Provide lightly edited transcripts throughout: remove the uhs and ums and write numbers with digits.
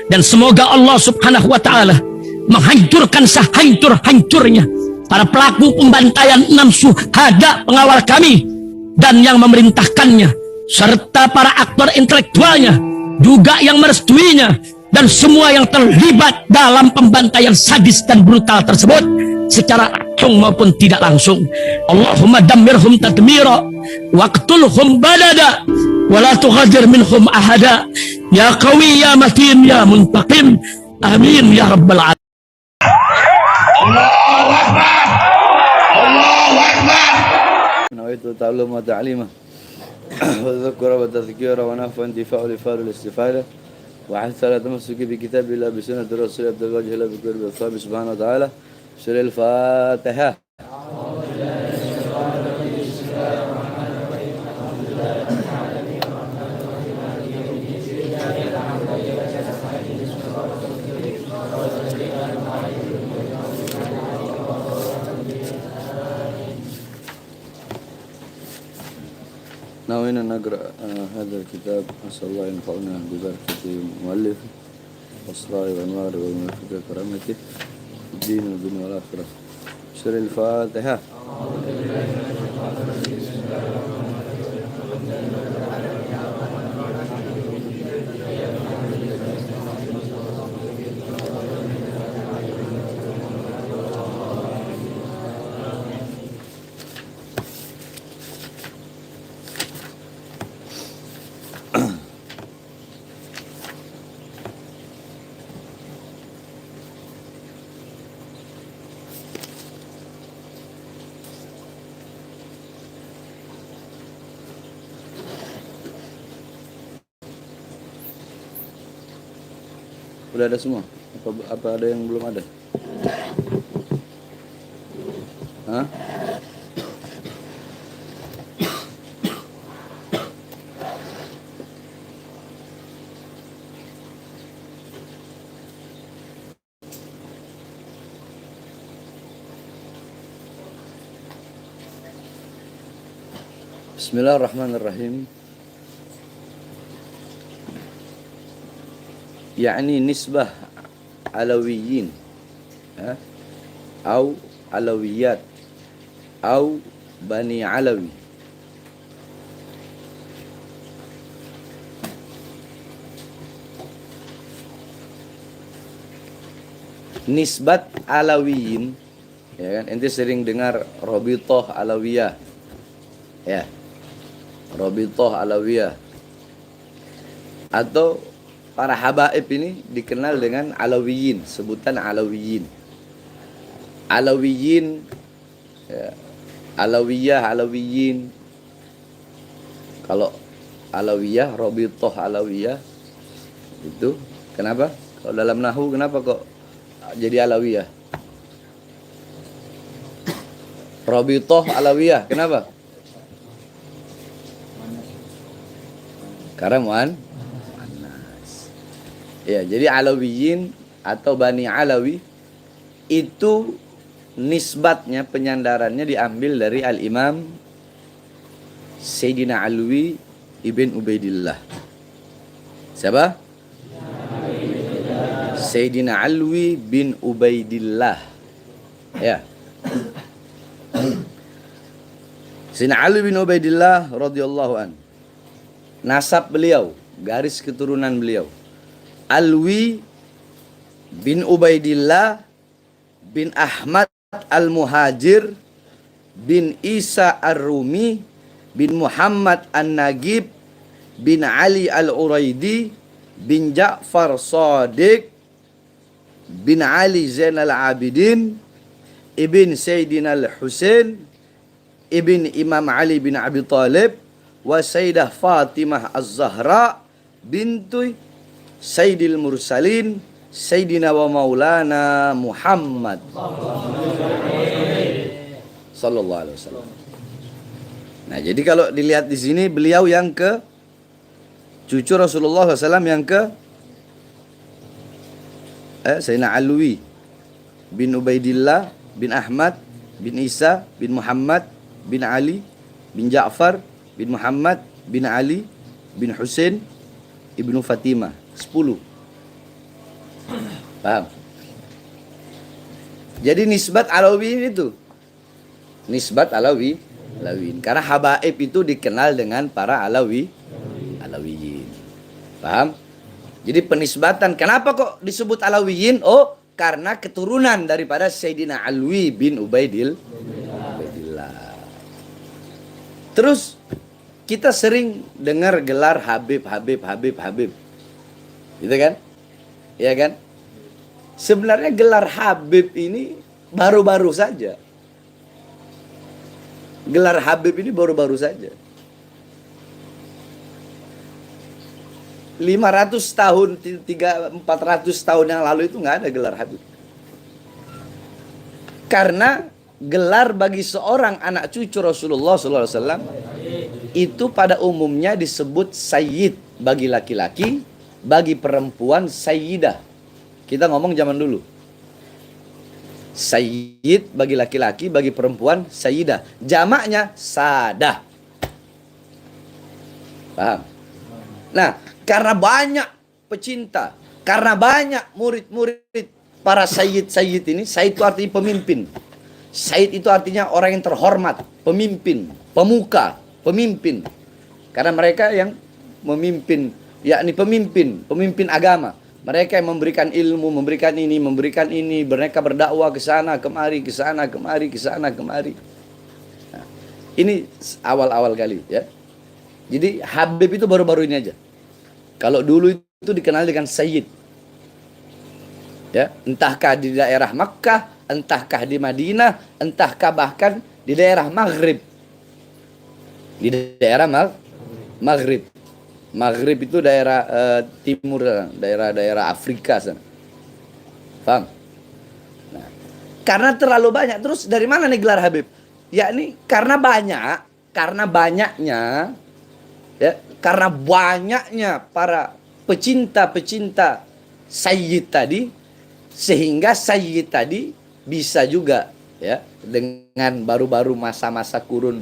Dan semoga Allah subhanahu wa ta'ala menghancurkan sehancur-hancurnya para pelaku pembantaian 6 syuhada pengawal kami dan yang memerintahkannya, serta para aktor intelektualnya juga yang merestuinya, dan semua yang terlibat dalam pembantaian sadis dan brutal tersebut secara langsung maupun tidak langsung. Allahumma dammirhum tadmira waqtulhum badada wala tughadir minhum ahada ya qawi ya matin ya muntaqim amin ya rabbal alamin. Allahu akbar, Allahu akbar. Nawaitu ta'allum wa ta'limah wa dhakra wa tadhkira wa naf'a intifa'u li fa'il istifada wa hatta la tamassuki bi kitabillah bi sunnati rasul abdul wajh la bi qurbi Allah subhanahu wa ta'ala. Surah Al-Fatihah. ناوينا نقرأ هذا الكتاب، نسأل الله ينفعنا ببركة المؤلف والصلاة والنار والمغفرة كرامته الدين والدنيا والآخرة. سورة الفاتحة. Udah ada semua? Apa ada yang belum ada? Hah? Bismillahirrahmanirrahim. Yani nisbah alawiyin atau alawiyat atau bani alawi. Nisbat alawiyin, ya kan? Ente sering dengar Rabithah Alawiyah, ya, Rabithah Alawiyah, atau para habaib ini dikenal dengan alawiyin, sebutan alawiyin. Alawiyin, ya, alawiyah, alawiyin. Kalau alawiyah, Rabithah Alawiyah, itu kenapa? Kalau dalam nahwu kenapa kok jadi alawiyah? Rabithah Alawiyah, kenapa? Karena ya, jadi alawiyin atau bani alawi itu nisbatnya, penyandarannya diambil dari al-imam Sayyidina Alwi ibn Ubaidillah. Siapa? Sayyidina Alwi bin Ubaidillah. Ya. Sayyidina Alwi bin Ubaidillah radhiyallahu an. Nasab beliau, garis keturunan beliau, Alwi bin Ubaidillah bin Ahmad al-Muhajir bin Isa ar-Rumi bin Muhammad an-Nagib bin Ali al-Uraidi bin Ja'far Shadiq bin Ali Zainal Abidin ibn Sayyidina al-Husain ibn Imam Ali bin Abi Talib wa Sayyidah Fatimah az-Zahra bintu Sayyidil Mursalin Sayyidina wa Maulana Muhammad sallallahu alaihi wasallam. Nah, jadi kalau dilihat di sini beliau yang ke cucu Rasulullah SAW yang ke Sayyidina Alwi bin Ubaidillah bin Ahmad bin Isa bin Muhammad bin Ali bin Ja'far bin Muhammad bin Ali bin Husain ibnu Fatimah. 10. Paham? Jadi nisbat Alawiyin itu. Nisbat Alawiyin. Karena habaib itu dikenal dengan para Alawiyin. Paham? Jadi penisbatan. Kenapa kok disebut Alawiyin? Oh, karena keturunan daripada Sayyidina Alwi bin Ubaidillah. Terus kita sering dengar gelar Habib. Gitu kan? Iya kan? Sebenarnya gelar Habib ini baru-baru saja. Gelar Habib ini baru-baru saja. 500 tahun, 400 tahun yang lalu itu nggak ada gelar Habib. Karena gelar bagi seorang anak cucu Rasulullah SAW itu pada umumnya disebut Sayyid bagi laki-laki, bagi perempuan Sayyidah. Kita ngomong zaman dulu. Sayyid bagi laki-laki, bagi perempuan Sayyidah. Jamaknya Sadah. Paham? Nah, karena banyak pecinta, karena banyak murid-murid para Sayyid ini, Sayyid itu artinya pemimpin. Sayyid itu artinya orang yang terhormat, pemimpin, pemuka, pemimpin. Karena mereka yang memimpin, yakni pemimpin agama. Mereka yang memberikan ilmu, memberikan ini, mereka berdakwah ke sana, kemari, ke sana, kemari. Nah, ini awal-awal kali ya. Jadi Habib itu baru-baru ini aja. Kalau dulu itu dikenal dengan Sayyid. Ya, entahkah di daerah Makkah, entahkah di Madinah, entahkah bahkan di daerah Maghrib. Di daerah Maghrib. Maghrib itu daerah timur, daerah Afrika sana. Paham? Nah, karena terlalu banyak. Terus dari mana nih gelar Habib? Yakni karena banyaknya ya, karena banyaknya para pecinta Sayyid tadi, sehingga Sayyid tadi bisa juga ya, dengan baru-baru masa-masa kurun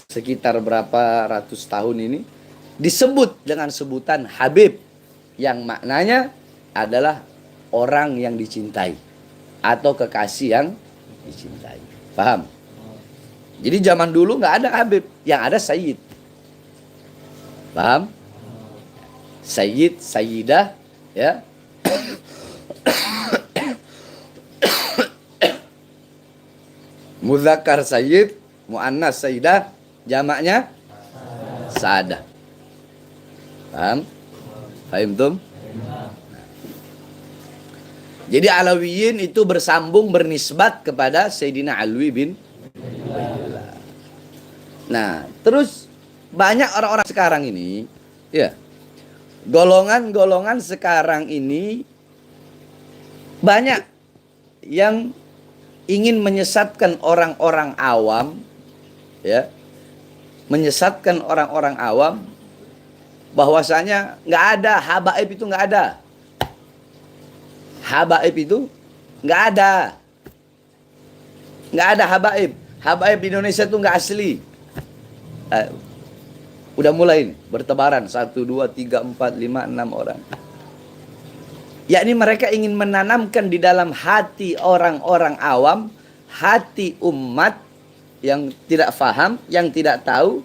sekitar berapa ratus tahun ini disebut dengan sebutan Habib, yang maknanya adalah orang yang dicintai atau kekasih yang dicintai. Paham? Jadi zaman dulu nggak ada Habib, yang ada Sayyid. Paham? Sayyid, Sayyidah, ya. Muzakkar Sayyid, muannas Sayyidah, jamaknya Sadah. Paham? Paham tuh? Jadi Alawiyin itu bersambung, bernisbat kepada Sayyidina Alwi bin Ubaidillah. Nah, terus banyak orang-orang sekarang ini, ya, golongan-golongan sekarang ini banyak yang ingin menyesatkan orang-orang awam, ya, menyesatkan orang-orang awam bahwasanya nggak ada habaib, itu nggak ada. Habaib itu nggak ada. Nggak ada habaib. Habaib di Indonesia itu nggak asli. Udah mulai nih, bertebaran 1, 2, 3, 4, 5, 6 orang. Yakni mereka ingin menanamkan di dalam hati orang-orang awam, hati umat yang tidak faham, yang tidak tahu,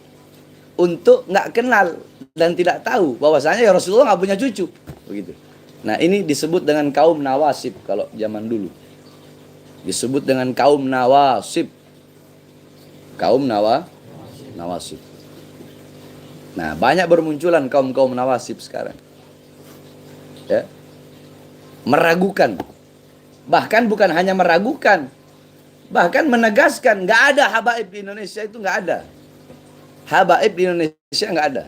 untuk nggak kenal dan tidak tahu bahwasanya ya Rasulullah nggak punya cucu, begitu. Nah, ini disebut dengan kaum nawasib kalau zaman dulu. Disebut dengan kaum nawasib. Kaum nawasib. Nah, banyak bermunculan kaum-kaum nawasib sekarang. Ya. Meragukan. Bahkan bukan hanya meragukan, bahkan menegaskan nggak ada habaib di Indonesia, itu nggak ada. Habaib di Indonesia nggak ada.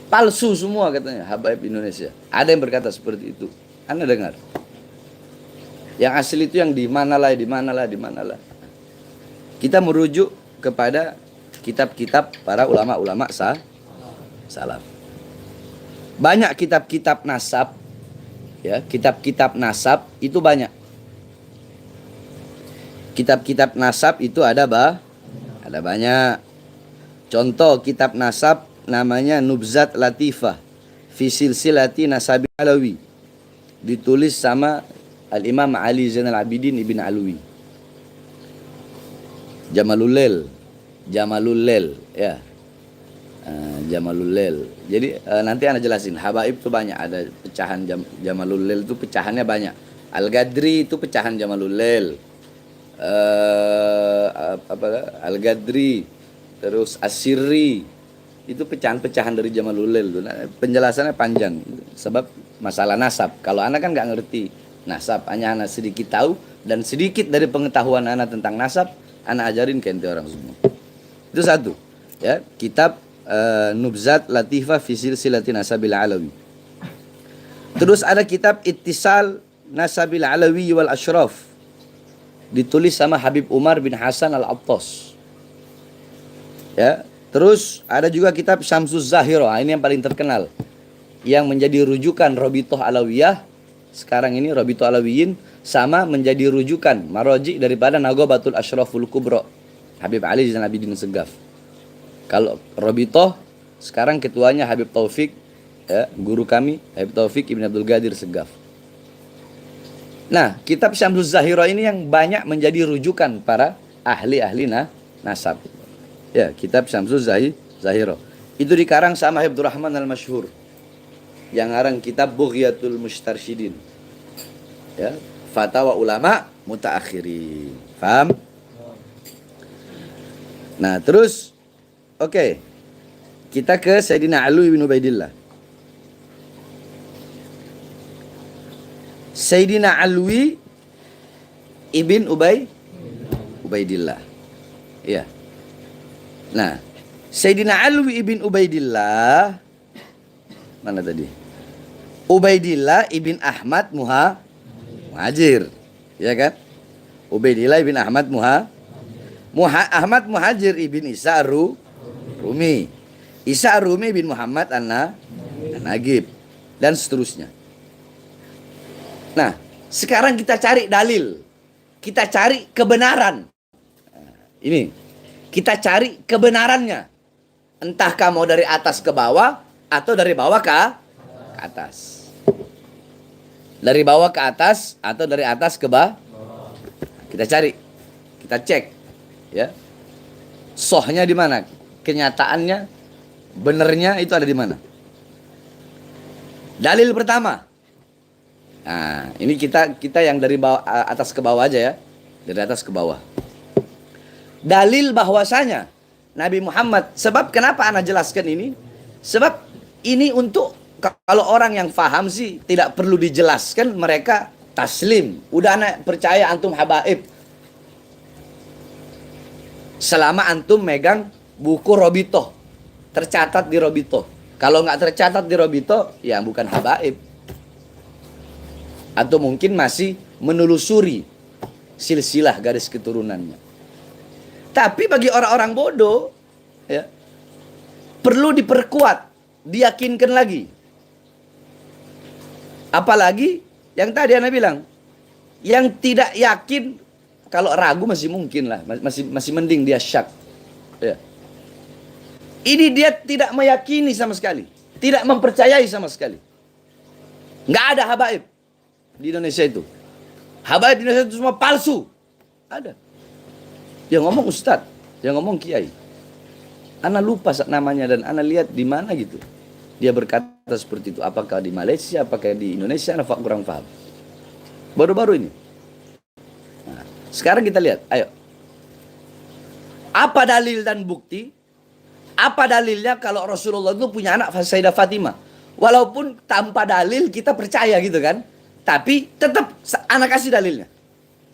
Palsu semua katanya habaib di Indonesia. Ada yang berkata seperti itu. Anda dengar? Yang asli itu yang di manalah. Kita merujuk kepada kitab-kitab para ulama-ulama salaf. Banyak kitab-kitab nasab, ya, kitab-kitab nasab itu banyak. Kitab-kitab nasab itu ada banyak. Contoh kitab nasab namanya Nubzat Latifah fi Silsilati Nasabi Alawi. ditulis sama Al-Imam Ali Zainal Abidin Ibn Alwi. Jamalul Lail, ya. Jamalul Lail. Jadi nanti ana jelasin. Habaib itu banyak, ada pecahan Jamalul Lail itu pecahannya banyak. Al-Gadri itu pecahan Jamalul Lail. Al-Gadri, terus As-Sirri itu pecahan-pecahan dari Jamalul Lail. Penjelasannya panjang sebab masalah nasab. Kalau anak kan nggak ngerti nasab, hanya anak sedikit tahu, dan sedikit dari pengetahuan anak tentang nasab anak ajarin ke ente orang semua. Itu satu, ya, kitab Nubzat Latifah fi Silsilati Nasabil Alawi. Terus ada kitab Ittisal Nasabil Alawi wal Ashraf, ditulis sama Habib Umar bin Hasan Al-Attas. Ya, terus ada juga kitab Syamsus Zahiro, ini yang paling terkenal, yang menjadi rujukan Robitoh Alawiyah sekarang ini, Robitoh Alawiyin, sama menjadi rujukan maroji daripada Nagobatul Ashraful Kubro Habib Ali Zainal Abidin Segaf. Kalau Robitoh sekarang ketuanya Habib Taufik, ya, guru kami Habib Taufik Ibn Abdul Qadir Segaf. Nah, kitab Syamsus Zahiro ini yang banyak menjadi rujukan para ahli-ahli nasab. Ya, kitab Syamsus Zahiro itu dikarang sama Habib Rahman Al-Masyhur, yang ngarang kitab Bughyatul Mustarsyidin, ya, fatwa ulama mutaakhirin. Paham? Nah, terus oke. Kita ke Sayyidina Ali bin Ubaidillah. Sayyidina Alwi ibn Ubaidillah. Iya. Nah, Sayyidina Alwi ibn Ubaidillah mana tadi? Ubaidillah ibn Ahmad Muhajir. Ya kan? Ubaidillah ibn Ahmad Ahmad Muhajir ibn Isa Rumi. Isa Rumi bin Muhammad An-Nagib dan seterusnya. Nah, sekarang kita cari dalil. Kita cari kebenaran. Ini. Kita cari kebenarannya. Entahkah mau dari atas ke bawah atau dari bawah ke atas. Dari bawah ke atas atau dari atas ke bawah. Kita cari. Kita cek. Ya. Sohnya di mana? Kenyataannya, benernya itu ada di mana? Dalil pertama. Nah, ini kita yang dari bawah, atas ke bawah aja ya. Dari atas ke bawah. Dalil bahwasanya Nabi Muhammad, sebab kenapa ana jelaskan ini? Sebab ini untuk kalau orang yang faham sih tidak perlu dijelaskan, mereka taslim. Udah anak percaya antum habaib. Selama antum megang buku Robitoh, tercatat di Robitoh. Kalau nggak tercatat di Robitoh, ya bukan habaib. Atau mungkin masih menelusuri silsilah garis keturunannya. Tapi bagi orang-orang bodoh, ya, perlu diperkuat, diyakinkan lagi. Apalagi yang tadi Anda bilang, yang tidak yakin, kalau ragu masih mungkin lah, masih mending dia syak. Ya. Ini dia tidak meyakini sama sekali, tidak mempercayai sama sekali. Nggak ada habaib di Indonesia itu. Habaib di Indonesia itu semua palsu. Ada. Yang ngomong ustadz, yang ngomong kiai. Ana lupa namanya dan ana lihat di mana gitu. Dia berkata seperti itu. Apakah di Malaysia, apakah di Indonesia, ana kurang paham. Baru-baru ini. Nah, sekarang kita lihat, ayo. Apa dalil dan bukti? Apa dalilnya kalau Rasulullah itu punya anak Sayyidah Fatimah? Walaupun tanpa dalil kita percaya gitu kan. Tapi tetap anak kasih dalilnya.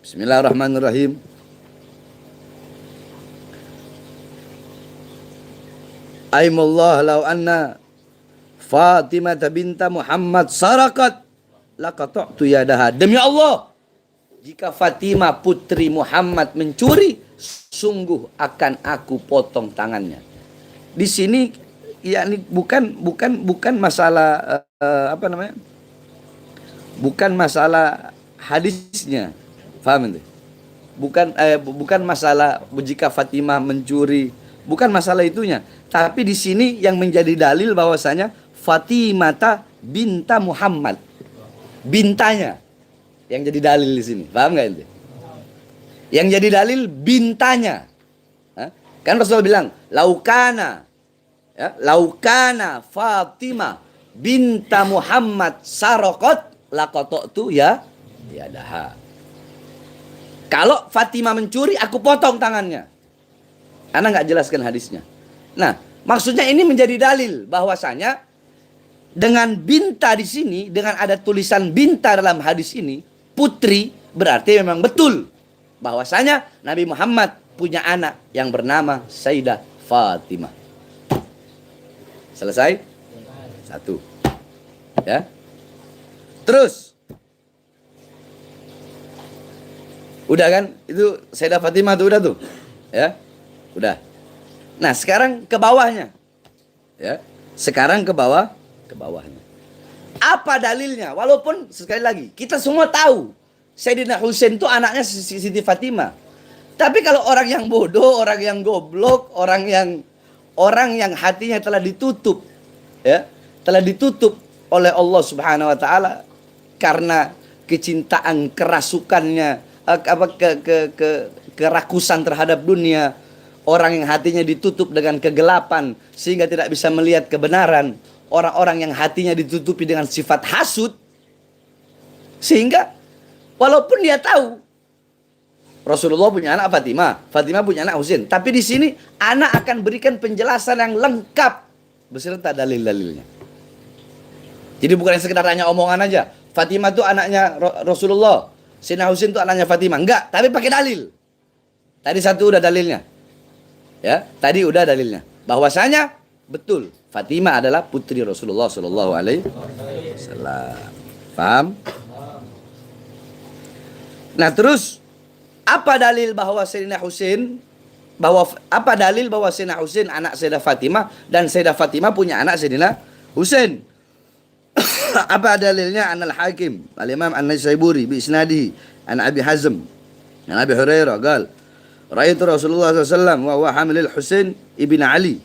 Bismillahirrahmanirrahim. Aimullah law anna Fatimah binta Muhammad sarakat laqata'tu yadaha. Demi Allah, jika Fatimah putri Muhammad mencuri, sungguh akan aku potong tangannya. Di sini yakni bukan masalah apa namanya? Bukan masalah hadisnya. Paham itu? Bukan masalah jika Fatimah mencuri, bukan masalah itunya. Tapi di sini yang menjadi dalil bahwasanya Fatimah binta Muhammad. bintanya yang jadi dalil di sini. Paham nggak itu? Yang jadi dalil bintanya. Hah? Kan Rasulullah bilang, laukana, ya, laukana Fatimah binta Muhammad sarokot lakotok ya daha. Kalau Fatimah mencuri, aku potong tangannya. Ana nggak jelaskan hadisnya. Nah, maksudnya ini menjadi dalil bahwasanya dengan binta di sini, dengan ada tulisan binta dalam hadis ini, putri, berarti memang betul bahwasanya Nabi Muhammad punya anak yang bernama Sayyidah Fatimah. Selesai? Satu. Ya. Terus. Udah kan? Itu Sayyidah Fatimah tuh udah tuh. Ya. Udah. Nah, sekarang ke bawahnya. Ya. Sekarang ke bawahnya. Apa dalilnya? Walaupun sekali lagi, kita semua tahu Sayyidina Husain itu anaknya Siti Fatimah. Tapi kalau orang yang bodoh, orang yang goblok, orang yang hatinya telah ditutup, ya, telah ditutup oleh Allah Subhanahu wa taala karena kecintaan kerasukannya, kerakusan terhadap dunia, orang yang hatinya ditutup dengan kegelapan sehingga tidak bisa melihat kebenaran, orang-orang yang hatinya ditutupi dengan sifat hasud, sehingga walaupun dia tahu Rasulullah punya anak Fatimah, Fatimah punya anak Husain, tapi di sini anak akan berikan penjelasan yang lengkap beserta dalil-dalilnya. Jadi bukan sekedar hanya omongan aja. Fatimah itu anaknya Rasulullah, Sayyidina Husain itu anaknya Fatimah. Enggak, tapi pakai dalil. Tadi satu udah dalilnya. Ya, tadi udah dalilnya. Bahwasanya betul Fatimah adalah putri Rasulullah sallallahu alaihi wasallam. Paham? Nah, terus apa dalil bahwa Sayyidina Husain Sayyidina Husain anak Sayyidah Fatimah dan Sayyidah Fatimah punya anak Sayyidina Husain? Apa dalilnya? Anal Hakim Al-Imam An-Naisaburi bi isnadihi an Abi Hazm an Abi Hurairah qala ra'aitu Rasulullah sallallahu alaihi wasallam wa huwa hamilul Husain ibn Ali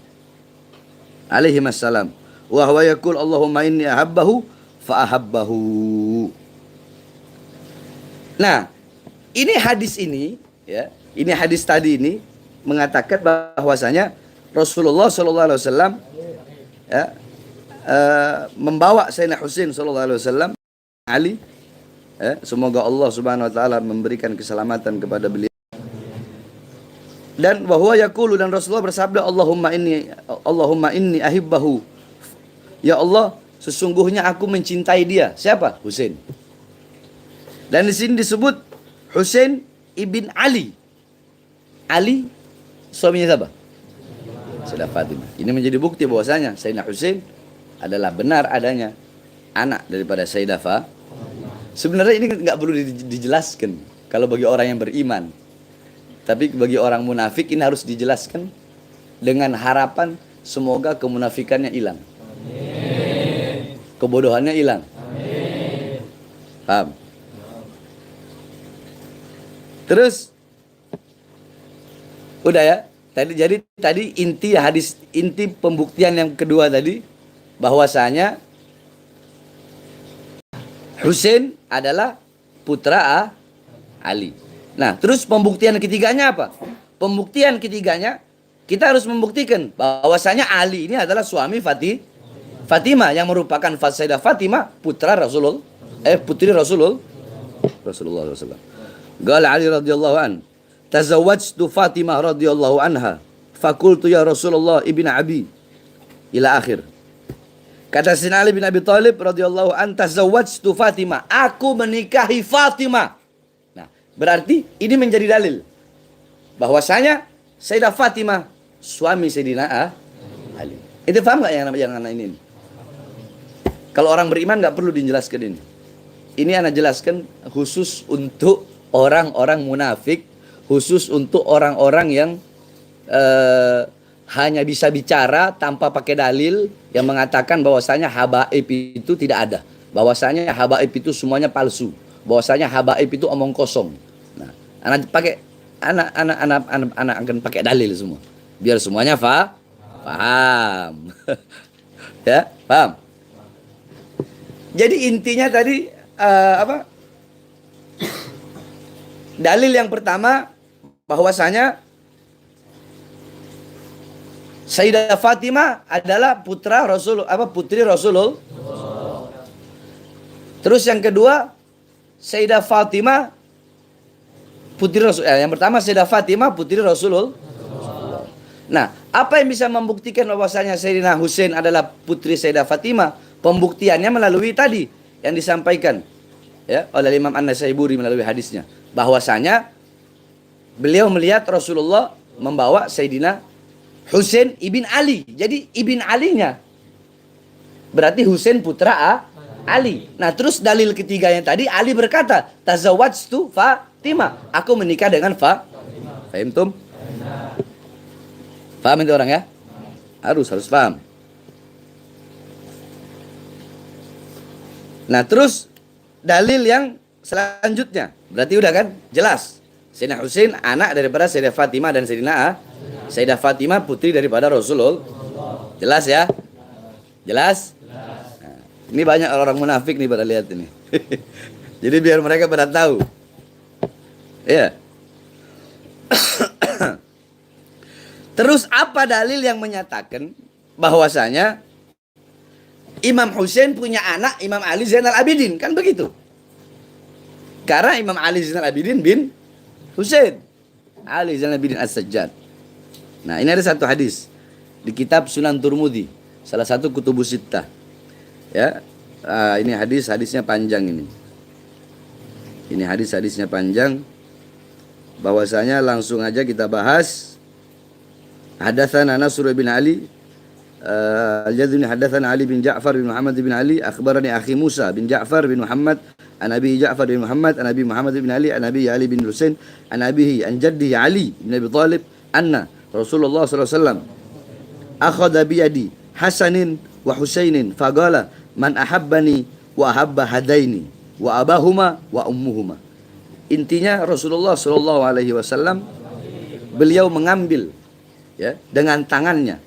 alaihi assalam wa huwa yaqul Allahumma inni ahabbahu fa ahabbahu. Nah, ini hadis ini, ya, ini hadis tadi ini mengatakan bahwasanya Rasulullah sallallahu alaihi wasallam, ya, membawa Sayyidina Husain sallallahu alaihi wasallam Ali, ya, semoga Allah Subhanahu wa taala memberikan keselamatan kepada beliau. Dan bahwa yaqulu, dan Rasulullah bersabda, Allahumma inni ahibbahu. Ya Allah, sesungguhnya aku mencintai dia. Siapa? Husain. Dan di sini disebut Husain ibn Ali. Ali suaminya siapa? Sayyidah Fatimah. Ini menjadi bukti bahwasanya Sayyidina Husain adalah benar adanya anak daripada Sayyidah Fatimah. Sebenarnya ini nggak perlu dijelaskan kalau bagi orang yang beriman. Tapi bagi orang munafik ini harus dijelaskan dengan harapan semoga kemunafikannya hilang. Kebodohannya hilang. Paham? Terus udah ya. Tadi inti hadis, inti pembuktian yang kedua tadi bahwasanya Husain adalah putra Ali. Nah, terus pembuktian ketiganya apa? Pembuktian ketiganya kita harus membuktikan bahwasanya Ali ini adalah suami Fatimah yang merupakan Sayyidah Fatimah putra Rasulullah, putri Rasulullah SAW. Qala Ali radhiyallahu an, tazawwajtu Fatimah radhiyallahu anha, fakultu ya Rasulullah ibn Abi ila akhir. Kata Sayyidina Ali bin Abi Thalib radhiyallahu an, tazawwajtu Fatimah, aku menikahi Fatimah. Nah, berarti ini menjadi dalil bahwasanya Sayyidah Fatimah suami Sayyidina Ali. Itu paham enggak yang anak ini? Kalau orang beriman enggak perlu dijelaskan ini. Ini anak jelaskan khusus untuk orang-orang munafik, khusus untuk orang-orang yang hanya bisa bicara tanpa pakai dalil, yang mengatakan bahwasanya habaib itu tidak ada, bahwasanya habaib itu semuanya palsu, bahwasanya habaib itu omong kosong. Nah, anak akan pakai dalil semua, biar semuanya paham. Ya, paham. Jadi intinya tadi apa? Dalil yang pertama bahwasanya Sayyidah Fatimah adalah putra Rasul, putri Rasulullah. Terus yang kedua, Sayyidah Fatimah putri Rasul. Yang pertama Sayyidah Fatimah putri Rasulullah. Nah, apa yang bisa membuktikan bahwasanya Sayyidina Husain adalah putri Sayyidah Fatimah? Pembuktiannya melalui tadi yang disampaikan ya oleh Imam An-Nasaiburi melalui hadisnya, bahwasanya beliau melihat Rasulullah membawa Sayyidina Husain ibn Ali. Jadi ibn Alinya berarti Husain putra Ali. Nah, terus dalil ketiga yang tadi, Ali berkata, tazawwajtu Fatimah, aku menikah dengan Fatimah. Fahimtum? Paham itu orang ya? Harus paham. Nah, terus dalil yang selanjutnya, berarti udah kan? Jelas. Sayyidina Husain anak daripada Sayyidah Fatimah dan Sayyidah Fatimah putri daripada Rasulullah. Jelas ya? Jelas? Nah, ini banyak orang munafik nih pada lihat ini. Jadi biar mereka pada tahu. Ya. Terus apa dalil yang menyatakan bahwasanya Imam Husain punya anak Imam Ali Zainal Abidin? Kan begitu. Karena Imam Ali Zainal Abidin bin Husain Ali Zainal Abidin As-Sajjad. Nah, ini ada satu hadis di kitab Sunan Turmudi, salah satu kutubus sittah. Ya, ini hadisnya panjang ini. Ini hadisnya panjang. Bahwasanya langsung aja kita bahas. Hadatsana Nasr bin Ali Al-Jazmi, hadatsana Ali bin Ja'far bin Muhammad bin Ali, akhbarani akhi Musa bin Ja'far bin Muhammad an Abi Ja'far bin Muhammad an Abi Muhammad bin Ali an Abi Ali bin Husain an abihi an jaddihi Ali bin Abi Thalib anna Rasulullah sallallahu alaihi wasallam akhadha bi yadi Hasanin wa Husainin faqala man ahabbani wa ahabba hadaini wa abahuma wa ummuhuma. Intinya Rasulullah sallallahu alaihi wasallam beliau mengambil ya dengan tangannya.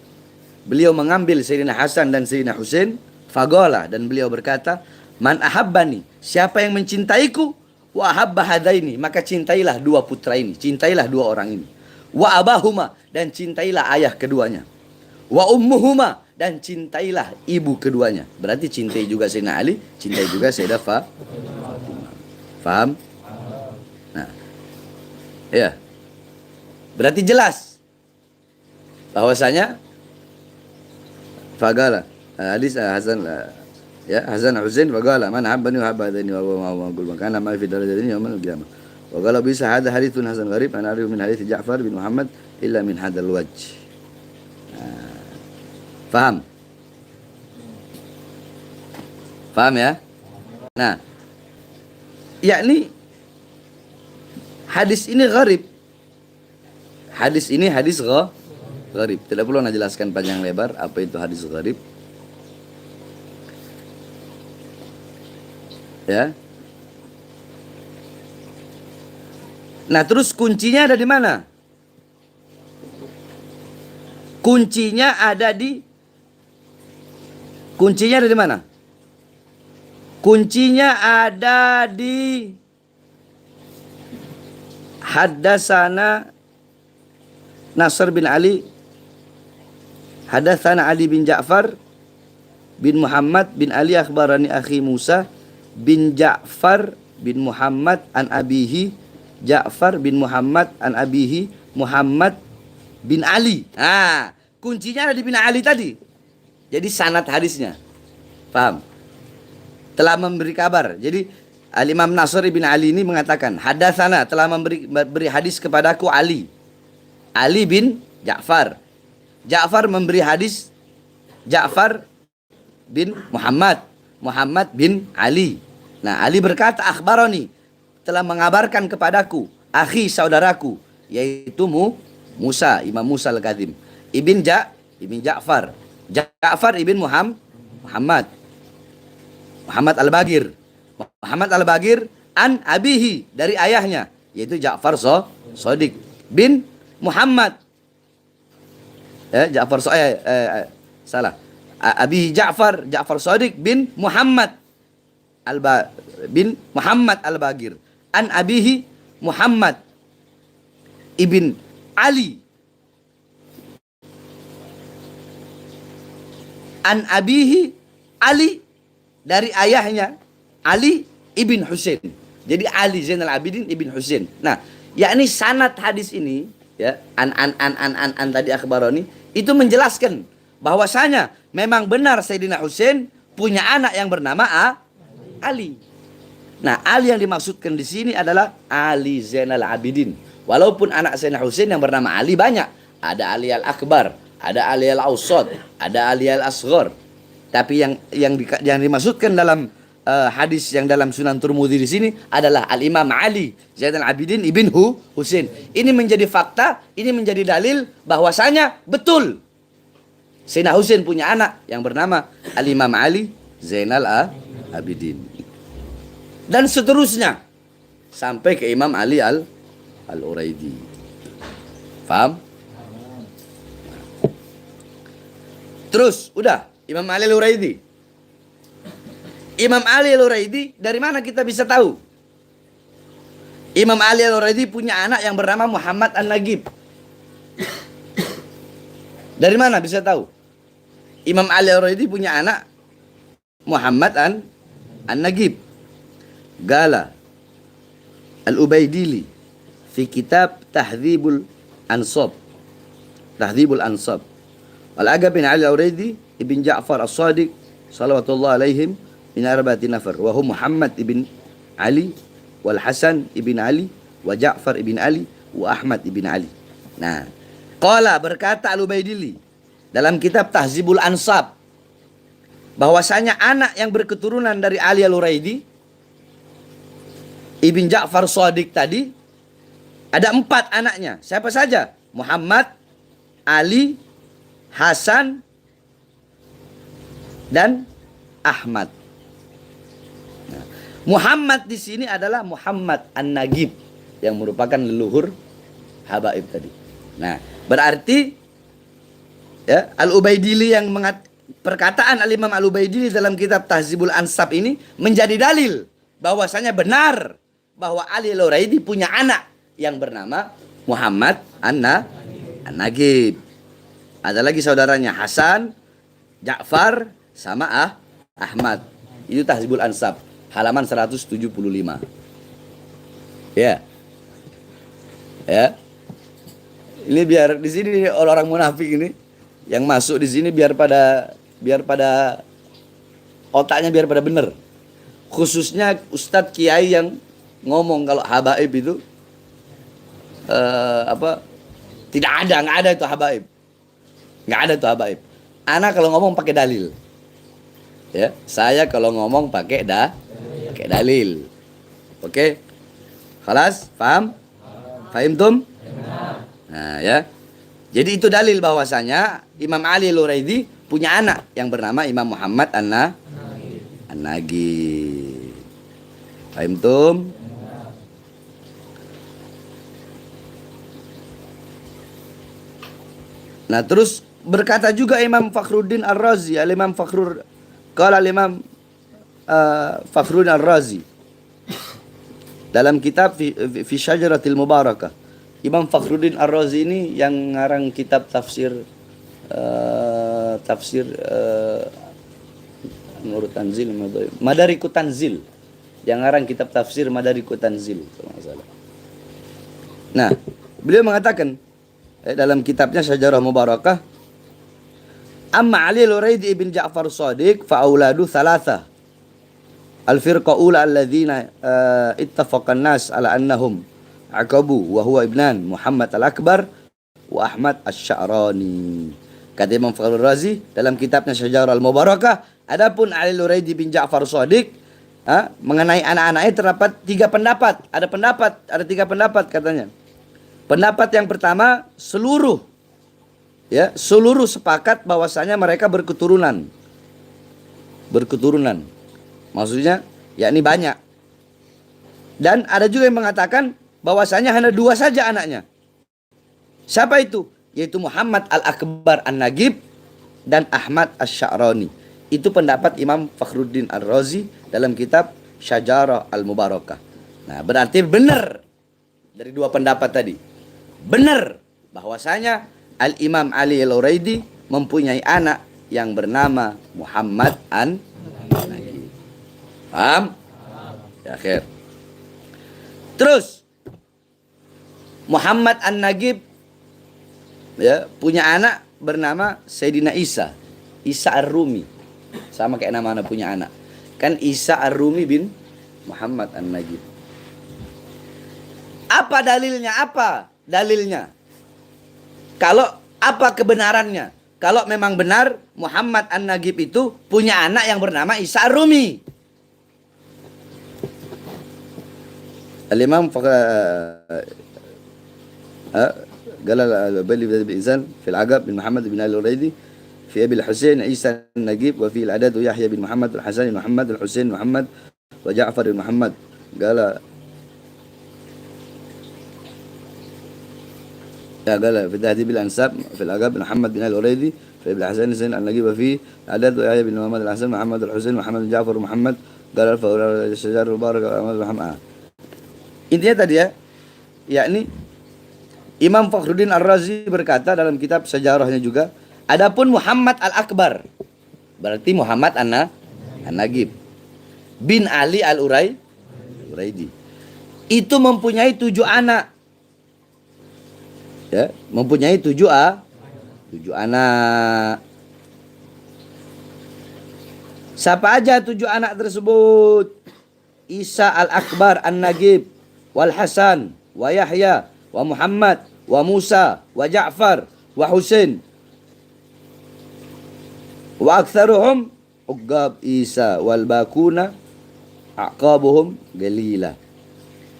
Beliau mengambil Sayyidina Hasan dan Sayyidina Husain, faqala, dan beliau berkata, man ahabbani, siapa yang mencintaiku, wa ahabba hadaini, maka cintailah dua putra ini, cintailah dua orang ini. Wa abahuma, dan cintailah ayah keduanya. Wa ummuhuma, dan cintailah ibu keduanya. Berarti cintai juga Sayyidina Ali, cintai juga Sayyidah Fatimah. Faham? Nah, ya. Berarti jelas bahwasanya faqala hadis Hasan ya Hasan Husain faqala man habbani wa habba hadani wa ma qul kana ma fi darajatini yaumil qiyamah wa qala bisa hadha hadithun hasan gharib ana arifu min hadits Ja'far bin Muhammad illa min hadzal wajh. Paham? Paham ya? Nah, yakni hadis ini gharib. Hadis ini hadis gharib. Tidak perlu nak jelaskan panjang lebar apa itu hadis gharib. Ya. Nah, terus kuncinya ada di mana? Kuncinya ada di mana? Kuncinya ada di haddatsana Nasr bin Ali, hadatsana Ali bin Ja'far bin Muhammad bin Ali, akhbarani akhi Musa bin Ja'far bin Muhammad an abihi Ja'far bin Muhammad an abihi Muhammad bin Ali. Nah, kuncinya ada di bin Ali tadi. Jadi sanad hadisnya. Paham? Telah memberi kabar. Jadi Al-Imam Nasr bin Ali ini mengatakan, hadatsana, telah memberi hadis kepadaku Ali bin Ja'far. Ja'far memberi hadis Ja'far bin Muhammad bin Ali. Nah, Ali berkata, akhbaroni, telah mengabarkan kepadaku, akhi, saudaraku, yaitu Musa, Imam Musa Al-Kadzim, ibn Ja'far. Ja'far ibn Muhammad Al-Bagir. Muhammad Al-Bagir an abihi, dari ayahnya, yaitu Ja'far Shadiq bin Muhammad. Ja'far salah. Abi Ja'far Shadiq bin Muhammad bin Muhammad al-Bagir. An abihi Muhammad ibn Ali. An abihi Ali, dari ayahnya Ali ibn Husain. Jadi Ali Zainal Abidin ibn Husain. Nah, yakni sanad hadis ini ya, an tadi akhbaroni itu menjelaskan bahwasanya memang benar Sayyidina Husain punya anak yang bernama Ali. Nah, Ali yang dimaksudkan di sini adalah Ali Zainal Abidin. Walaupun anak Sayyidina Husain yang bernama Ali banyak. Ada Ali Al-Akbar, ada Ali Al-Awsat, ada Ali Al-Asghar. Tapi yang dimaksudkan dalam hadis yang dalam Sunan Tirmidzi di sini adalah Al-Imam Ali Zainal Abidin ibn Husain. Ini menjadi fakta, ini menjadi dalil bahwasanya betul Sayyidina Husain punya anak yang bernama Al-Imam Ali Zainal Abidin. Dan seterusnya sampai ke Imam Ali Al-Uraidi. Paham? Terus udah Imam Ali Al-Uraidi. Imam Ali Al-Uraidi dari mana kita bisa tahu? Imam Ali Al-Uraidi punya anak yang bernama Muhammad An-Nagib. Dari mana bisa tahu? Imam Ali Al-Uraidi punya anak Muhammad An-Nagib. Gala Al-Ubaidili fi kitab Tahdzibul Ansab. Tahdzibul Ansab. Al-Aga bin Ali Al-Uraidi ibn Ja'far As-Sadiq salawatullah alaihim min arba'ati nafar wa hum Muhammad ibn Ali wal Hasan ibn Ali wa Ja'far ibn Ali wa Ahmad ibn Ali. Nah, qala berkata Al-Ubaidili dalam kitab Tahdzibul Ansab bahwasanya anak yang berketurunan dari Ali Al-Uraidi Ibn Ja'far Shadiq tadi ada 4 anaknya. Siapa saja? Muhammad, Ali, Hasan, dan Ahmad. Nah, Muhammad di sini adalah Muhammad An-Nagib yang merupakan leluhur Habaib tadi. Nah, berarti ya, Al-Ubaidili yang perkataan Al-Imam Al-Ubaidili dalam kitab Tahdzibul Ansab ini menjadi dalil bahwasanya benar bahwa Ali Al-Uraidi punya anak yang bernama Muhammad An-Nagib. Ada lagi saudaranya Hasan, Ja'far, sama Ahmad. Itu Tahdzibul Ansab, halaman 175. Ya. Ya. Ini biar di sini orang munafik ini yang masuk di sini biar pada otaknya biar pada bener. Khususnya Ustadz Kiai yang ngomong kalau habaib itu nggak ada itu habaib. Nggak ada itu habaib. Ana kalau ngomong pakai dalil. Ya, saya kalau ngomong pakai dalil. Oke? Khalas? Paham? Fahimtum? Nah, ya. Jadi itu dalil bahwasanya Imam Ali Al-Uraidi punya anak yang bernama Imam Muhammad An-Nagib. Fahimtum? Nah, terus berkata juga Imam Fakhruddin Ar-Razi, Al-Imam Fakhruddin Ar-Razi dalam kitab fi Syajaratil Mubarakah. Imam Fakhruddin Ar-Razi ini yang ngarang kitab tafsir menurut Tanzil Madarikut Tanzil. Yang ngarang kitab tafsir Madarikut Tanzil kalau nggak salah. Nah, beliau mengatakan dalam kitabnya Syajarah Mubarakah, amma Ali Al-Uraidi ibn Ja'far Shadiq fa auladu thalatha. Al-firqa ula alladzina ittafaqa an-nas ala annahum aqabu wa huwa ibnan Muhammad Al-Akbar wa Ahmad Asy-Sya'rani. Kata Imam Fakhrul Razi dalam kitabnya Syajarah Al-Mubarakah, adapun Ali Al-Uraidi bin Ja'far Shadiq mengenai anak-anaknya terdapat 3 pendapat. Ada 3 pendapat katanya. Pendapat yang pertama, seluruh sepakat bahwasanya mereka berketurunan. Maksudnya yakni banyak. Dan ada juga yang mengatakan bahwasanya hanya 2 saja anaknya. Siapa itu? Yaitu Muhammad Al-Akbar An-Nagib dan Ahmad Asy-Sya'rani. Itu pendapat Imam Fakhruddin Ar-Razi dalam kitab Syajarah Al-Mubarakah. Nah, berarti benar dari dua pendapat tadi. Benar bahwasanya Al-Imam Ali Al-Uraidi mempunyai anak yang bernama Muhammad An-Nagib. Paham? Ya, akhir. Terus Muhammad An-Nagib ya, punya anak bernama Sayyidina Isa. Isa Ar-Rumi. Sama kayak nama anak punya anak. Kan Isa Ar-Rumi bin Muhammad An-Nagib. Apa dalilnya? Apa dalilnya? Kalau apa kebenarannya? Kalau memang benar Muhammad An-Nagib itu punya anak yang bernama Isa Ar-Rumi. Al-Imam قال بل بالإنسان في العقب بن محمد بن آل الريدي في أبي الحسين عيسى النجيب وفي العدد يحيى بن محمد الحسن بن محمد الحسين بن محمد وجعفر بن محمد قال في تهذيب الأنساب في العقب بن محمد بن آل الريدي في أبي الحسين حسين النجيب وفي العدد يحيى بن محمد الحسن محمد الحسين محمد بن جعفر محمد قال الشجار المبارك محمد. Intinya tadi ya, yakni Imam Fakhruddin Ar-Razi berkata dalam kitab sejarahnya juga, adapun Muhammad Al-Akbar, berarti Muhammad An-Nagib bin Ali Al-Uraidi, itu mempunyai 7 anak. Ya, mempunyai 7 anak. Siapa aja 7 anak tersebut? Isa Al-Akbar An-Nagib, wal Hasan, wa Yahya, wa Muhammad, wa Musa, wa Ja'far, wa Husain. Wa aktsaruhum uqab Isa wal bakuna aqabuhum galila.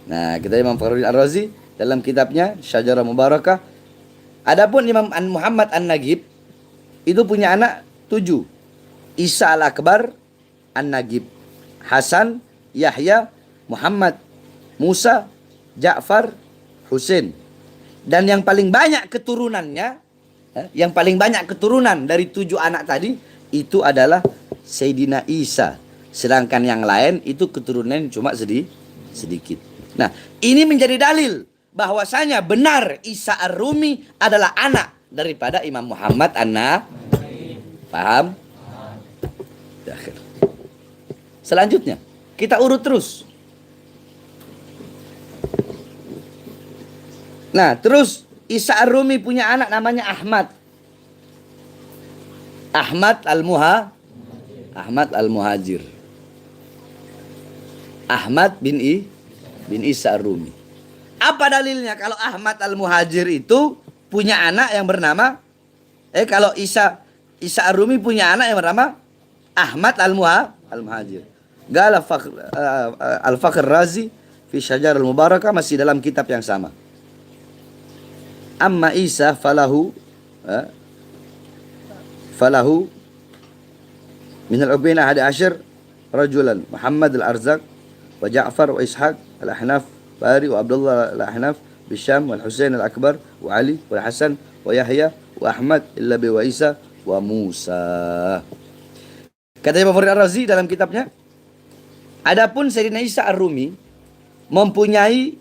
Nah, kita Imam Fakhruddin Ar-Razi dalam kitabnya Syajarah Mubarakah. Adapun Imam Muhammad An-Nagib itu punya anak 7. Isa Al-Akbar An-Nagib, Hasan, Yahya, Muhammad, Musa, Ja'far, Husain. Dan yang paling banyak keturunannya, yang paling banyak keturunan dari 7 anak tadi itu adalah Sayyidina Isa. Sedangkan yang lain itu keturunan cuma sedikit. Nah, ini menjadi dalil bahwasanya benar Isa Ar-Rumi adalah anak daripada Imam Muhammad Paham? Akhir. Selanjutnya, kita urut terus. Nah, terus Isa Ar-Rumi punya anak namanya Ahmad. Ahmad Al-Muhajir. Ahmad bin Isa Ar-Rumi. Apa dalilnya kalau Ahmad Al-Muhajir itu punya anak yang bernama kalau Isa Ar-Rumi punya anak yang bernama Ahmad Al-Muhajir. Qala Al-Fakhr Razi fi Syajarah Al-Mubarakah, masih dalam kitab yang sama. Amma Isa falahu min al-Ubaina 11 rajulan Muhammad al-Arzaq wa Ja'far wa Ishaq al-Ahnaf Bari wa Abdullah al-Ahnaf Bisham wal Husain al-Akbar wa Ali wa Hasan wa Yahya wa Ahmad illa bi wa Isa wa Musa. Kata Imam Fakhruddin Ar-Razi dalam kitabnya, adapun Sayyidina Isa Ar-Rumi mempunyai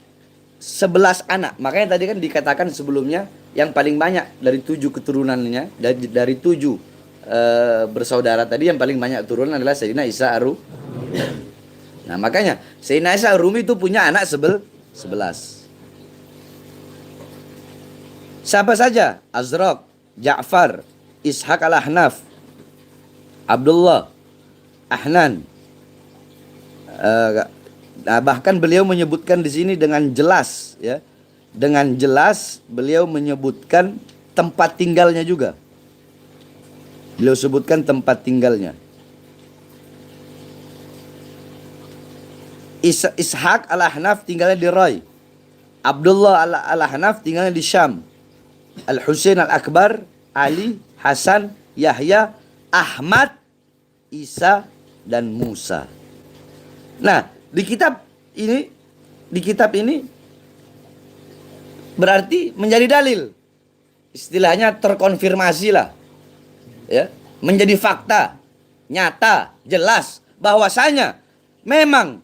11 anak. Makanya tadi kan dikatakan sebelumnya yang paling banyak dari 7 keturunannya, dari 7 bersaudara tadi, yang paling banyak keturunan adalah Sayyidina Isa Ar-Rumi. Nah, makanya Sayyidina Isa Ar-Rumi itu punya anak 11. Siapa saja? Azraq, Ja'far, Ishaq al-Ahnaf, Abdullah, Ahnan. Nah, bahkan beliau menyebutkan di sini dengan jelas, ya. Dengan jelas beliau menyebutkan tempat tinggalnya juga. Beliau sebutkan tempat tinggalnya. Ishaq al-Ahnaf tinggalnya di Rai. Abdullah al-Ahnaf tinggalnya di Syam. Al-Husain al-Akbar, Ali, Hasan, Yahya, Ahmad, Isa, dan Musa. Nah, di kitab ini berarti menjadi dalil. Istilahnya terkonfirmasi lah. Ya, menjadi fakta. nyata, jelas bahwasanya memang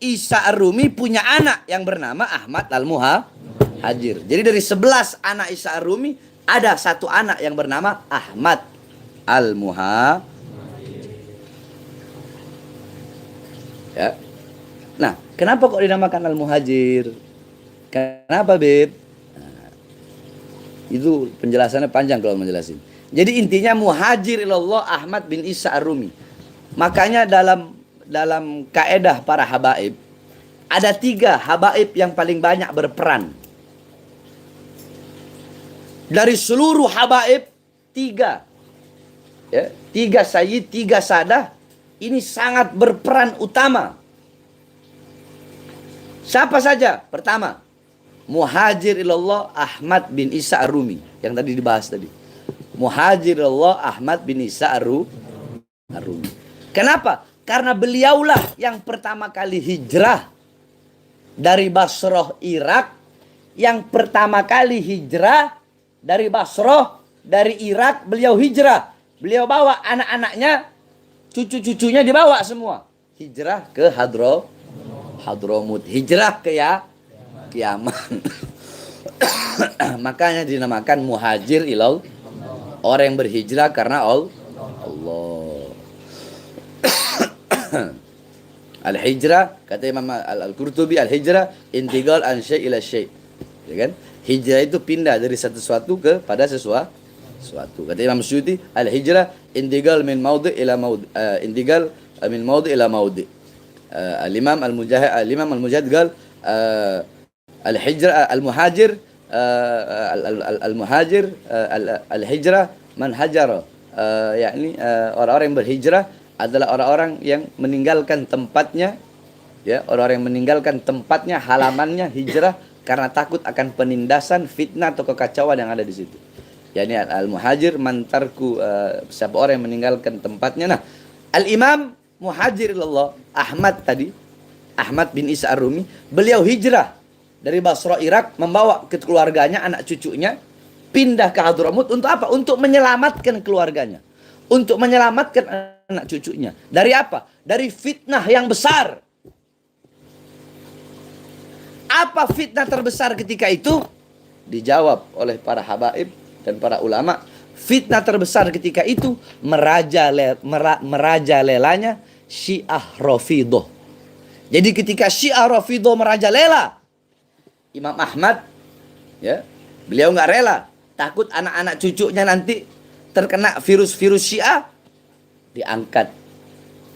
Isa Ar-Rumi punya anak yang bernama Ahmad Al-Muhajir. Jadi dari 11 anak Isa Ar-Rumi ada satu anak yang bernama Ahmad Al-Muhajir. Ya. Nah, kenapa kok dinamakan Al-Muhajir? Kenapa, Beb? Nah, itu penjelasannya panjang kalau menjelasin. Jadi intinya Muhajir ilallah Ahmad bin Isa Ar-Rumi. Makanya dalam kaedah para habaib ada 3 habaib yang paling banyak berperan. Dari seluruh habaib 3. Ya, 3 sayyid, 3 sadah ini sangat berperan utama. Siapa saja? Pertama, Muhajir ilallah Ahmad bin Isa Ar-Rumi yang tadi dibahas tadi. Muhajir ilallah Ahmad bin Isa Ar-Rumi. Kenapa? Karena beliaulah yang pertama kali hijrah dari Basrah Irak, yang pertama kali hijrah dari Basrah, dari Irak beliau hijrah. Beliau bawa anak-anaknya, cucu-cucunya dibawa semua. Hijrah ke Hadramut, hijrah ke Yaman. Makanya dinamakan Muhajir ilallah, orang yang berhijrah karena Allah. Al-hijrah, kata Imam Al-Qurtubi, al-hijrah intiqal an syai' ila syai'. Ya kan? Hijrah itu pindah dari sesuatu kepada sesuatu. Kata Imam Suyuti, al-hijrah intiqal min maudhi' ila maudhi', intiqal min maudhi' ila maudhi'. Al-Imam Al-Mujahid qal al-hijrah al-muhajir al-muhajir al-hijrah man hajara. Yakni orang-orang yang berhijrah adalah orang-orang yang meninggalkan tempatnya, ya, orang-orang yang meninggalkan tempatnya, halamannya, hijrah karena takut akan penindasan, fitnah atau kekacauan yang ada di situ. Yani al-muhajir mantarku, siapa orang yang meninggalkan tempatnya. Nah, al-Imam Muhajir ilallah Ahmad tadi, Ahmad bin Isa Ar-Rumi, beliau hijrah dari Basra Irak membawa keluarganya, anak cucunya pindah ke Hadramut untuk apa? Untuk menyelamatkan keluarganya, untuk menyelamatkan anak cucunya. Dari apa? Dari fitnah yang besar. Apa fitnah terbesar ketika itu? Dijawab oleh para habaib dan para ulama. Fitnah terbesar ketika itu merajalelanya Syiah Rafidhah. Jadi ketika Syiah Rafidhah merajalela, Imam Ahmad, ya, beliau nggak rela, takut anak-anak cucunya nanti terkena virus-virus Syiah, diangkat,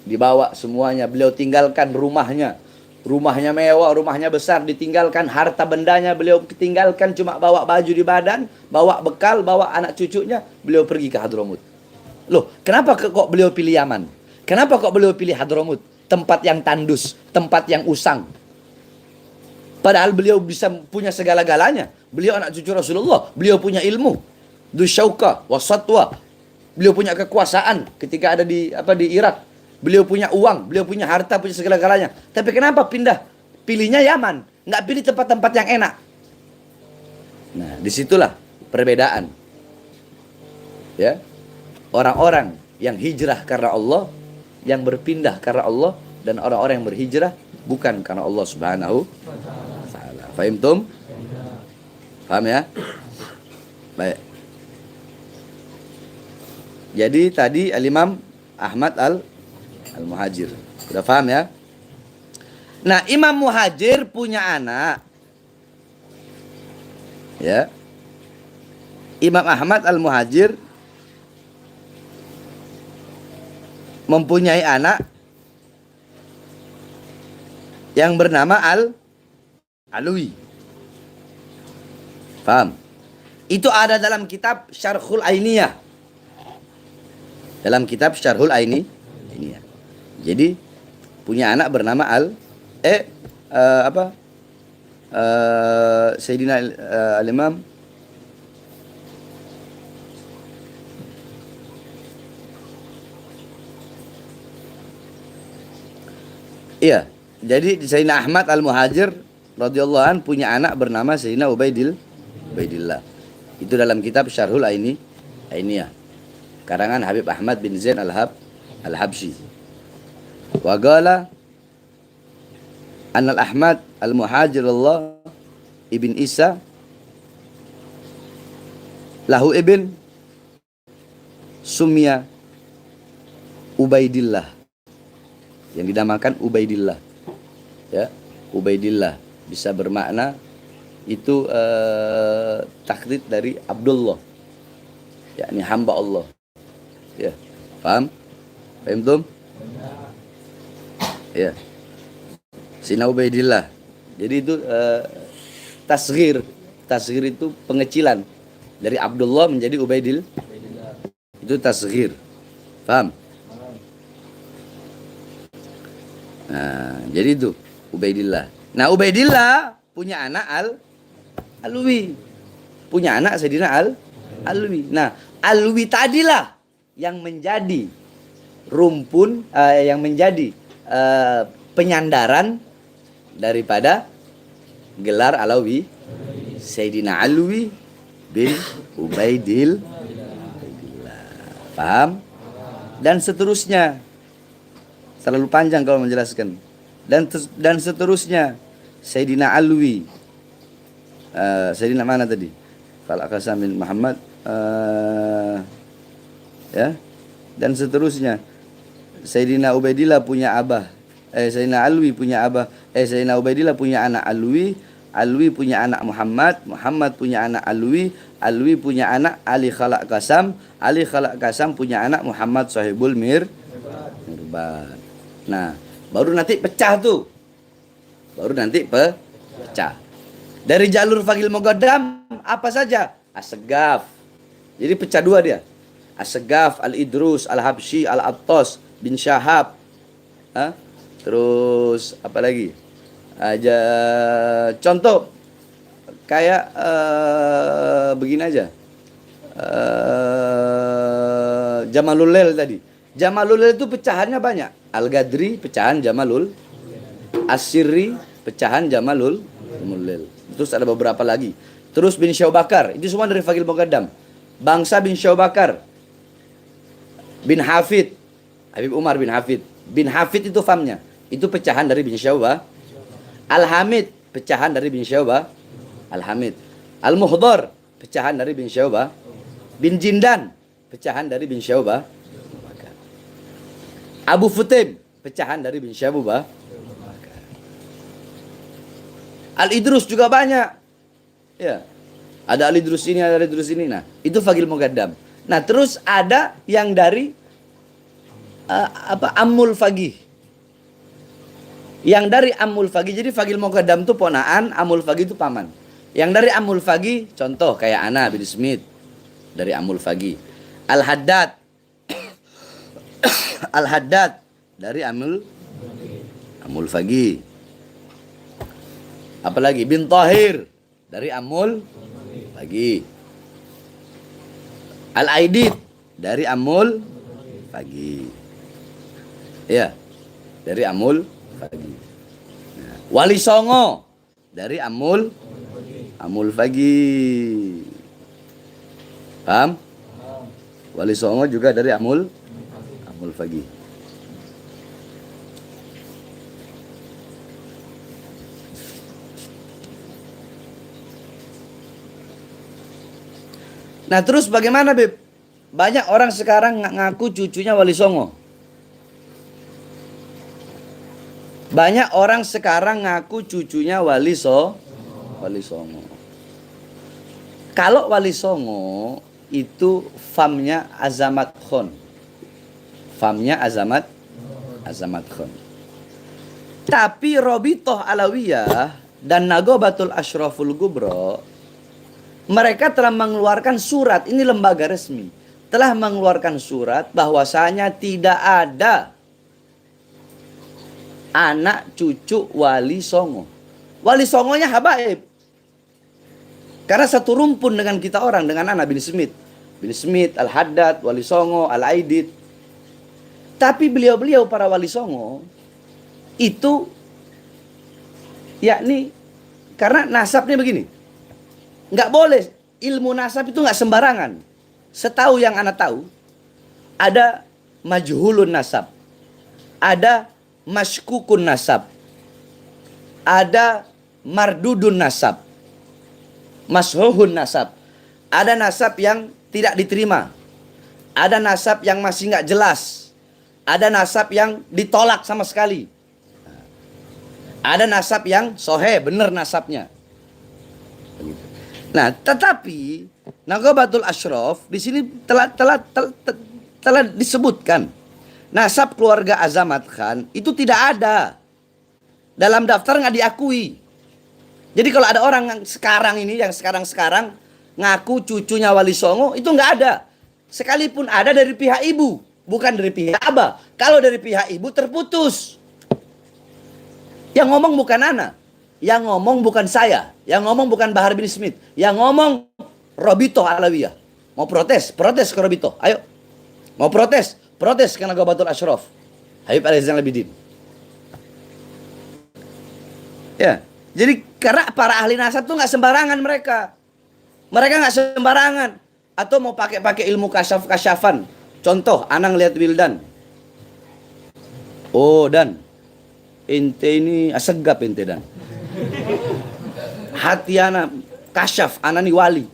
dibawa semuanya. Beliau tinggalkan rumahnya mewah, rumahnya besar, ditinggalkan harta bendanya, beliau tinggalkan, cuma bawa baju di badan, bawa bekal, bawa anak cucunya, beliau pergi ke Hadramut. Loh, kenapa kok beliau pilih Yaman? Kenapa kok beliau pilih Hadramut? Tempat yang tandus, tempat yang usang. Padahal beliau bisa punya segala-galanya. Beliau anak cucu Rasulullah, beliau punya ilmu, dusyauka wasatwa. Beliau punya kekuasaan ketika ada di Irak. Beliau punya uang, beliau punya harta, punya segala-galanya. Tapi kenapa pindah? Pilihnya Yaman, nggak pilih tempat-tempat yang enak. Nah, disitulah perbedaan. Ya, orang-orang yang hijrah karena Allah, yang berpindah karena Allah, dan orang-orang yang berhijrah bukan karena Allah Subhanahu wa Ta'ala. Fahimtum? Paham ya? Baik. Jadi tadi Al-Imam Ahmad Al-Muhajir. Sudah paham ya? Nah, Imam Muhajir punya anak. Ya. Imam Ahmad Al-Muhajir mempunyai anak yang bernama Alwi. Paham? Itu ada dalam kitab Syarhul Ainiyah. Dalam kitab Syarhul Ainiyah. Jadi punya anak bernama Sayyidina Al-Imam iya. Jadi Sayyidina Ahmad Al-Muhajir radhiyallahu an punya anak bernama Sayyidina Ubaidillah. Itu dalam kitab Syarhul Ainiyah. Karangan Habib Ahmad bin Zain Al-Habsyi. Wa qala anna al-Ahmad al-Muhajir Allah ibn Isa lahu ibn sumya Ubaidillah, yang dinamakan Ubaidillah. Ya, Ubaidillah bisa bermakna itu takrib dari Abdullah, yakni hamba Allah. Ya, paham? Paham tuh? Ya, Sina Ubaidillah. Jadi itu tasghir. Tasghir itu pengecilan dari Abdullah menjadi Ubaidillah. Itu tasghir. Paham? Nah, jadi itu Ubaidillah. Nah, Ubaidillah punya anak Alwi. Punya anak Sayyidina Alwi. Nah, Alwi tadilah yang menjadi rumpun, yang menjadi penyandaran daripada gelar Alawi Sayyidina Alwi bin Ubaidillah. Paham? Dan seterusnya. Terlalu panjang kalau menjelaskan. Dan seterusnya. Sayyidina Alwi. Sayyidina mana tadi? Falak Qasam bin Muhammad. Ya. Dan seterusnya. Sayyidina Ubaidillah punya abah. Sayyidina Alwi punya abah. Sayyidina Ubaidillah punya anak Alwi. Alwi punya anak Muhammad. Muhammad punya anak Alwi. Alwi punya anak Ali Khalaq Qasam. Ali Khalaq Qasam punya anak Muhammad Sahibul Mirban. Nah, baru nanti pecah tuh. Baru nanti pecah. Dari jalur Faqih Muqaddam apa saja? As-Segaf. Jadi pecah dua dia. As-Segaf, Al-Idrus, Al-Habsyi, Al-Attas bin Syahab. Terus apa lagi? Aja contoh kayak begini aja. Jamalul Lail tadi. Jamalul Lail itu pecahannya banyak. Al-Ghadri pecahan Jamalul, As-Sirri pecahan Jamalul Lail. Terus ada beberapa lagi. Terus bin Syawbakar, itu semua dari Faqih Muqaddam. Bangsa bin Syawbakar, bin Hafid, Habib Umar bin Hafid. Bin Hafid itu famnya. Itu pecahan dari bin Syawbah. Al-Hamid pecahan dari bin Syawbah. Al-Hamid. Al-Muhdar pecahan dari bin Syawbah. Bin Jindan pecahan dari bin Syawbah. Abu Futim pecahan dari bin Syawbah. Al-Idrus juga banyak. Ya. Ada Al-Idrus ini, ada Al-Idrus ini. Nah, itu Faqih Muqaddam. Nah, terus ada yang dari Ammul Faqih. Yang dari Ammul Faqih. Jadi Faqih Muqaddam itu ponaan, Ammul Faqih itu paman. Yang dari Ammul Faqih, contoh kayak Ana bin Smith dari Ammul Faqih. Al-Haddad. Al-Haddad dari Ammul Faqih. Apalagi bin Tahir dari Ammul Faqih. Al-Aidid dari Ammul Faqih. Ya, dari Ammul Faqih. Nah, Wali Songo dari Ammul Faqih. Paham? Wali Songo juga dari Ammul Faqih. Nah, terus bagaimana, Beb? Banyak orang sekarang ngaku cucunya Wali Songo. Banyak orang sekarang ngaku cucunya Wali Songo. Kalau Wali Songo itu famnya Azamat Khan. Famnya Azamat Khan. Tapi Robitoh Alawiyah dan Nagobatul Ashraful Gubro, mereka telah mengeluarkan surat, ini lembaga resmi, telah mengeluarkan surat bahwasanya tidak ada anak cucu Wali Songo. Wali Songonya habaib. Karena satu rumpun dengan kita orang, dengan anak bin Smith. Bin Smith, Al-Haddad, Wali Songo, Al-Aidid. Tapi beliau-beliau para Wali Songo itu yakni karena nasabnya begini. Nggak boleh, ilmu nasab itu nggak sembarangan. Setahu yang anak tahu, ada majhulun nasab, ada maskukun nasab, ada mardudun nasab, mashuhun nasab. Ada nasab yang tidak diterima, ada nasab yang masih nggak jelas, ada nasab yang ditolak sama sekali, ada nasab yang sohe, benar nasabnya. Nah, tetapi Naghabatul Ashraf di sini telah disebutkan nasab keluarga Azamat Khan itu tidak ada dalam daftar, nggak diakui. Jadi kalau ada orang yang sekarang ini, yang sekarang ngaku cucunya Wali Songo, itu nggak ada. Sekalipun ada dari pihak ibu, bukan dari pihak abah. Kalau dari pihak ibu terputus. Yang ngomong bukan Ana, yang ngomong bukan saya, yang ngomong bukan Bahar bin Smith, yang ngomong Robito Alawiyah. Mau protes ke Robito. Ayo. Mau protes ke Naghabatul Ashraf. Habib Ali Zainal Abidin. Ya, jadi karena para ahli nasab tuh nggak sembarangan mereka. Mereka nggak sembarangan. Atau mau pakai ilmu kasyafan. Contoh, Anang lihat Wildan. Oh, Dan. Ente ini asegap ente, Dan. Hati anak kasyaf, anak ni wali.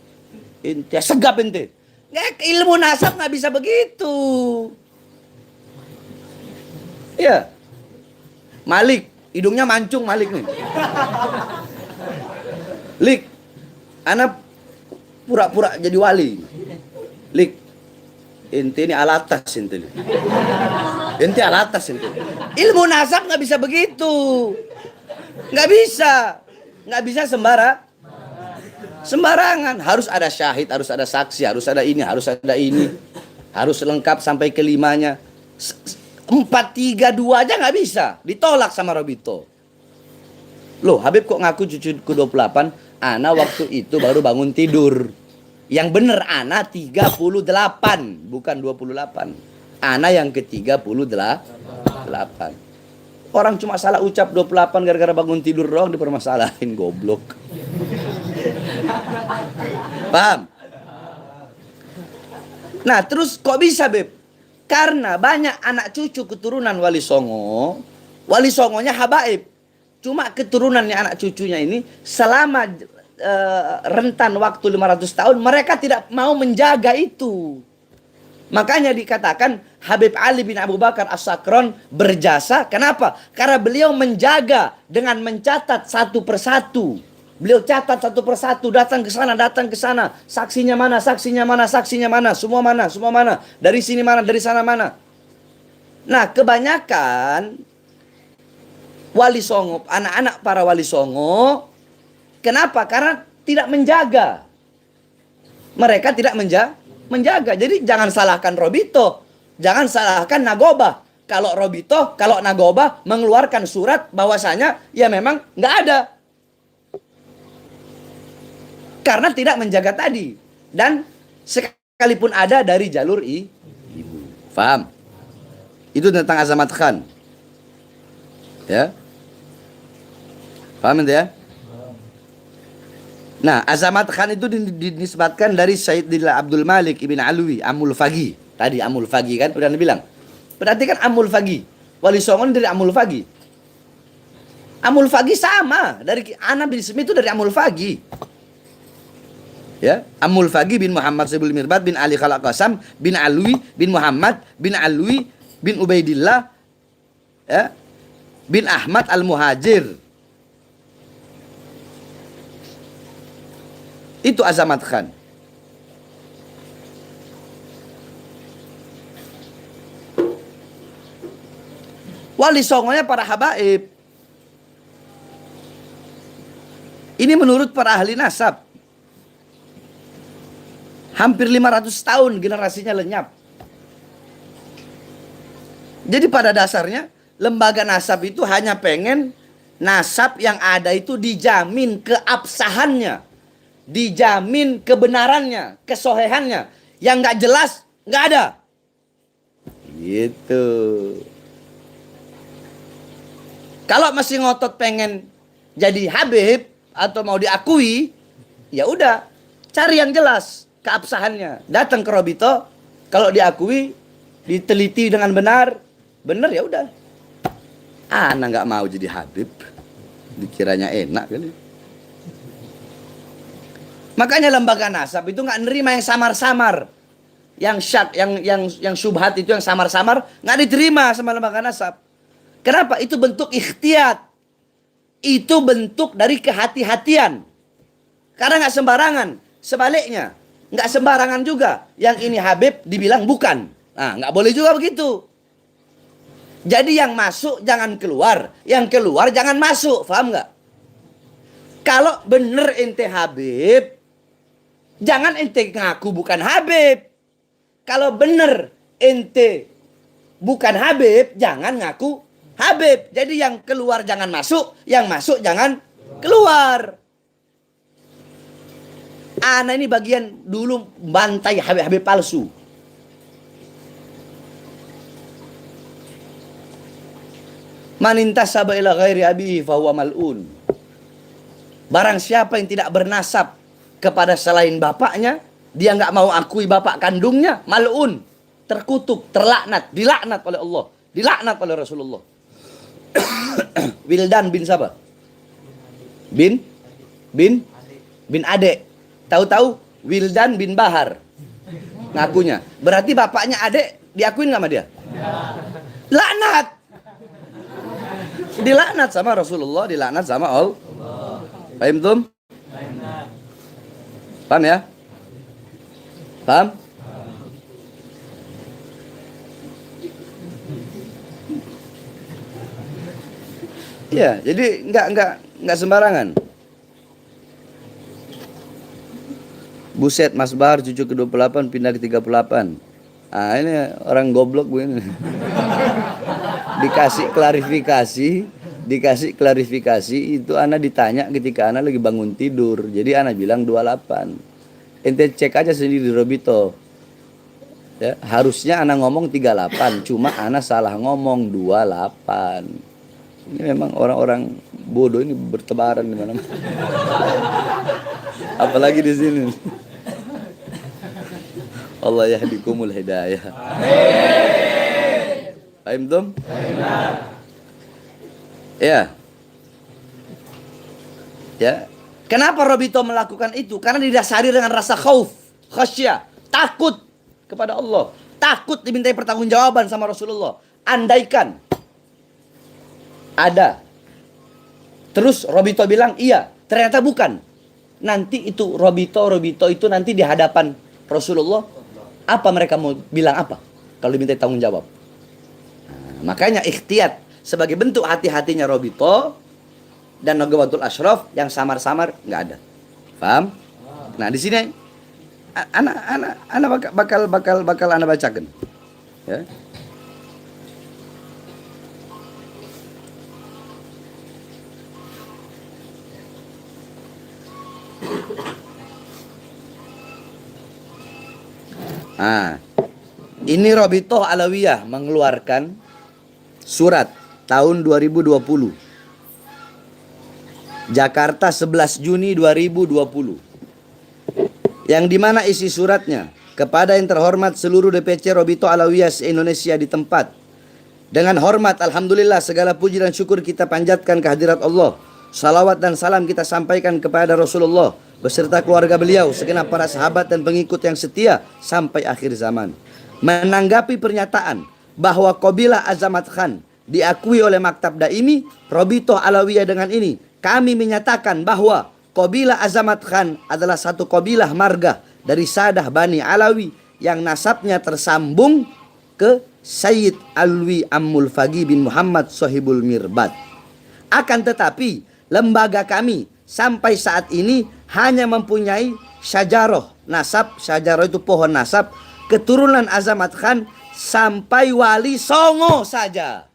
Ente segap ente. Ilmu nasab nggak bisa begitu. Ya, Malik, hidungnya mancung Malik nih. Lik, anak pura-pura jadi wali. Lik, ente ini alatas ente. Ente alatas ente. Ilmu nasab nggak bisa begitu. Nggak bisa sembarangan. Harus ada syahid, harus ada saksi, harus ada ini, harus lengkap sampai kelimanya. 4-3-2 aja nggak bisa, ditolak sama Robito. Loh, Habib kok ngaku cucuku 28? Ana waktu itu baru bangun tidur. Yang bener Ana 38, bukan 28. Ana yang ke-38. Orang cuma salah ucap 28 gara-gara bangun tidur doang dipermasalahin, goblok. Paham? Nah, terus kok bisa, Beb? Karena banyak anak cucu keturunan Wali Songo. Wali Songonya habaib. Cuma keturunannya anak cucunya ini selama rentan waktu 500 tahun mereka tidak mau menjaga itu. Makanya dikatakan Habib Ali bin Abu Bakar As-Sakron berjasa. Kenapa? Karena beliau menjaga dengan mencatat satu persatu. Beliau catat satu persatu, datang ke sana, saksinya mana, semua mana, dari sini mana, dari sana mana. Nah, kebanyakan Wali Songo, anak-anak para Wali Songo, kenapa? Karena tidak menjaga. Mereka tidak menjaga. Jadi jangan salahkan Robito, jangan salahkan Nagobah. Kalau Robito, kalau Nagobah mengeluarkan surat bahwasanya ya memang nggak ada. Karena tidak menjaga tadi. Dan sekalipun ada dari jalur ibu. Faham? Itu tentang Azamat Khan. Ya. Paham itu ya? Nah, Azamat Khan itu dinisbatkan dari Sayyidina Abdul Malik ibn Alwi, Amul Fagi. Tadi Amul Fagi kan, udah bilang. Berarti kan Amul Fagi. Wali Songo dari Amul Fagi. Amul Fagi sama. Dari Ana bin Smith itu dari Amul Fagi. Ya, Amul Fagi bin Muhammad Sibul Mirbad bin Ali Khalaq Qasam bin Alwi bin Muhammad bin Alwi bin Ubaidillah, ya, bin Ahmad Al-Muhajir. Itu Azamat Khan. Wali Songonya para habaib. Ini menurut para ahli nasab. Hampir 500 tahun generasinya lenyap. Jadi pada dasarnya lembaga nasab itu hanya pengen nasab yang ada itu dijamin keabsahannya, dijamin kebenarannya, kesohehannya. Yang nggak jelas nggak ada. Gitu. Kalau masih ngotot pengen jadi Habib atau mau diakui, ya udah cari yang jelas keabsahannya. Datang ke Robito, kalau diakui diteliti dengan benar, ya udah. Ana nggak mau jadi Habib, dikiranya enak kali. Makanya lembaga nasab itu nggak nerima yang samar-samar, yang syubhat itu yang samar-samar nggak diterima sama lembaga nasab. Kenapa? Itu bentuk ikhtiyat, itu bentuk dari kehati-hatian. Karena nggak sembarangan. Sebaliknya, nggak sembarangan juga. Yang ini Habib dibilang bukan. Nah, nggak boleh juga begitu. Jadi yang masuk jangan keluar, yang keluar jangan masuk, paham nggak? Kalau bener ente Habib, jangan ente ngaku bukan Habib. Kalau bener ente bukan Habib, jangan ngaku Habib. Jadi yang keluar jangan masuk, yang masuk jangan keluar. Ana ini bagian dulu bantai Habib-Habib palsu. Man intasaba ila ghairi abihi fahuwa mal'un. Barang siapa yang tidak bernasab kepada selain bapaknya, dia nggak mau akui bapak kandungnya, mal'un, terkutuk, terlaknat, dilaknat oleh Allah, dilaknat oleh Rasulullah. Wildan bin siapa? Bin Ade. Tahu-tahu Wildan bin Bahar ngakunya. Berarti bapaknya Ade diakuin nggak sama dia? Laknat. Dilaknat sama Rasulullah, dilaknat sama Allah. Paham tum? Paham ya? Paham? Iya, jadi enggak sembarangan. Buset, Mas Bahar cucu ke-28 pindah ke 38. Ah, ini orang goblok begini. Dikasih klarifikasi itu ana ditanya ketika ana lagi bangun tidur. Jadi ana bilang 28. Ente cek aja sendiri di Robito. Ya, harusnya ana ngomong 38, cuma ana salah ngomong 28. Ini memang orang-orang bodoh ini bertebaran di mana-mana. Apalagi di sini. Allah yahdikumul hidayah. Paham tum? Ya. Ya. Kenapa Robito melakukan itu? Karena didasari dengan rasa khauf, khasyah, takut kepada Allah, takut dimintai pertanggungjawaban sama Rasulullah. Andaikan ada, terus Robito bilang iya, ternyata bukan. Nanti itu Robito itu nanti di hadapan Rasulullah, apa mereka mau bilang apa kalau dimintai tanggung jawab? Nah, makanya ikhtiyat sebagai bentuk hati-hatinya Robito dan Nagawatul Ashraf yang samar-samar nggak ada. Paham? Nah, di sini anak bakal anak bacakan. Ya. Nah, ini Robitoh Alawiyah mengeluarkan surat tahun 2020. Jakarta 11 Juni 2020. Yang dimana isi suratnya, kepada yang terhormat seluruh DPC Robitoh Alawiyah se-Indonesia di tempat. Dengan hormat, alhamdulillah, segala puji dan syukur kita panjatkan kehadirat Allah. Salawat dan salam kita sampaikan kepada Rasulullah beserta keluarga beliau, segenap para sahabat dan pengikut yang setia sampai akhir zaman. Menanggapi pernyataan bahwa Qabilah Azamat Khan diakui oleh Maktab Daimi Robitoh Alawiyah dengan ini, kami menyatakan bahwa Qabilah Azamat Khan adalah satu qabilah margah dari Sadah Bani Alawi yang nasabnya tersambung ke Sayyid Alwi Ammul Fagi bin Muhammad Sohibul Mirbad. Akan tetapi lembaga kami sampai saat ini hanya mempunyai syajaroh nasab. Syajaroh itu pohon nasab keturunan Azamat Khan sampai Wali Songo saja.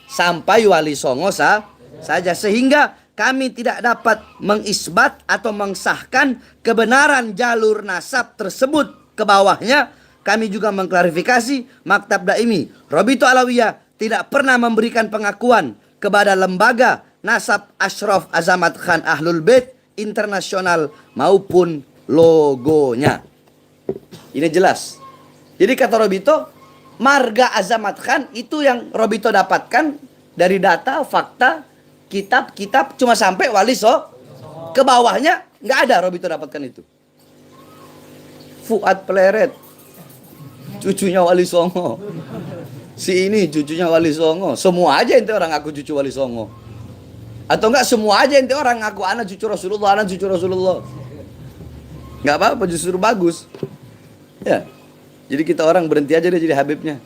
Sampai Wali Songo saja, sehingga kami tidak dapat mengisbat atau mengsahkan kebenaran jalur nasab tersebut. Ke bawahnya kami juga mengklarifikasi Maktab Daimi Robitoh Alawiyah tidak pernah memberikan pengakuan kepada lembaga nasab Ashraf Azamat Khan Ahlul Bait internasional maupun logonya. Ini jelas. Jadi kata Robitoh, Marga Azamat Khan itu yang Robito dapatkan dari data, fakta, kitab cuma sampai Wali ke bawahnya nggak ada Robito dapatkan itu. Fuad Pleret, cucunya Wali Songo. Si ini cucunya Wali Songo. Semua aja ente orang ngaku cucu Wali Songo. Atau enggak semua aja ente orang ngaku anak cucu Rasulullah, anak cucu Rasulullah. Nggak apa-apa, justru bagus. Ya. Jadi kita orang berhenti aja deh jadi Habibnya.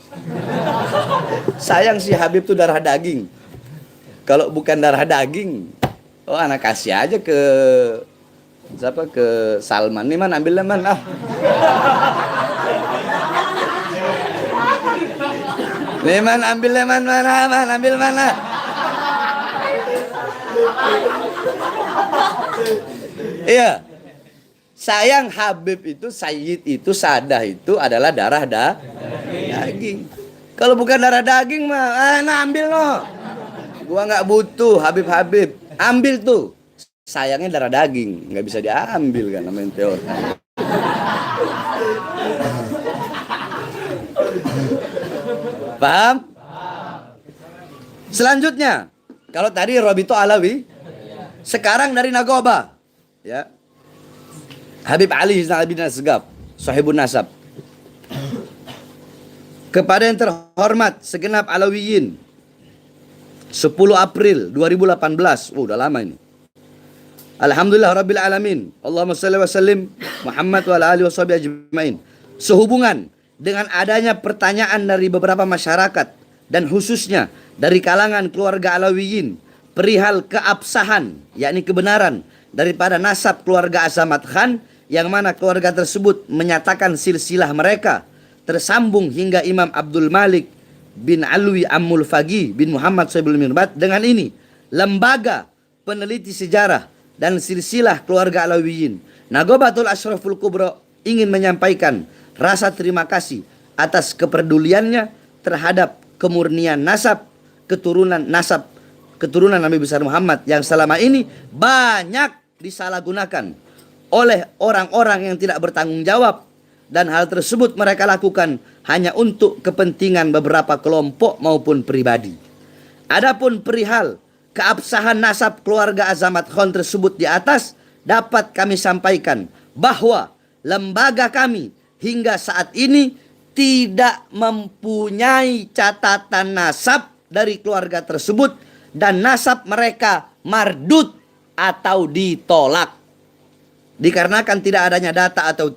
Sayang sih Habib tuh darah daging. Kalau bukan darah daging, oh anak kasih aja ke siapa, ke Salman. Nih man, ambil man ah. Nih man, ambil man, mana man, ambil mana. Iya. Sayang Habib itu, Sayyid itu, Sadah itu adalah darah daging. Kalau bukan darah daging mah, nah ambil no. Gua nggak butuh Habib. Ambil tuh. Sayangnya darah daging, nggak bisa diambil kan namanya teori. Paham? Selanjutnya, kalau tadi Robito Alawi, sekarang dari Nagoba, ya. Habib Ali bin Asgaf, sahibun nasab. Kepada yang terhormat segenap Alawiyin, 10 April 2018. Udah lama ini. Alhamdulillah Rabbil Alamin. Allahumma salli wa sallim Muhammad wa ala alihi wa sahbihi ajma'in. Sehubungan dengan adanya pertanyaan dari beberapa masyarakat dan khususnya dari kalangan keluarga Alawiyin perihal keabsahan, yakni kebenaran daripada nasab keluarga Azamat Khan, yang mana keluarga tersebut menyatakan silsilah mereka tersambung hingga Imam Abdul Malik bin Alwi Ammul Fagi bin Muhammad Soebul Mirbat. Dengan ini, lembaga peneliti sejarah dan silsilah keluarga Alawiyin Nagobatul Ashraful Kubra ingin menyampaikan rasa terima kasih atas kepeduliannya terhadap kemurnian keturunan Nabi besar Muhammad yang selama ini banyak disalahgunakan oleh orang-orang yang tidak bertanggung jawab, dan hal tersebut mereka lakukan hanya untuk kepentingan beberapa kelompok maupun pribadi. Adapun perihal keabsahan nasab keluarga Azamat Khan tersebut di atas, dapat kami sampaikan bahwa lembaga kami hingga saat ini tidak mempunyai catatan nasab dari keluarga tersebut, dan nasab mereka mardud atau ditolak. Dikarenakan tidak adanya data atau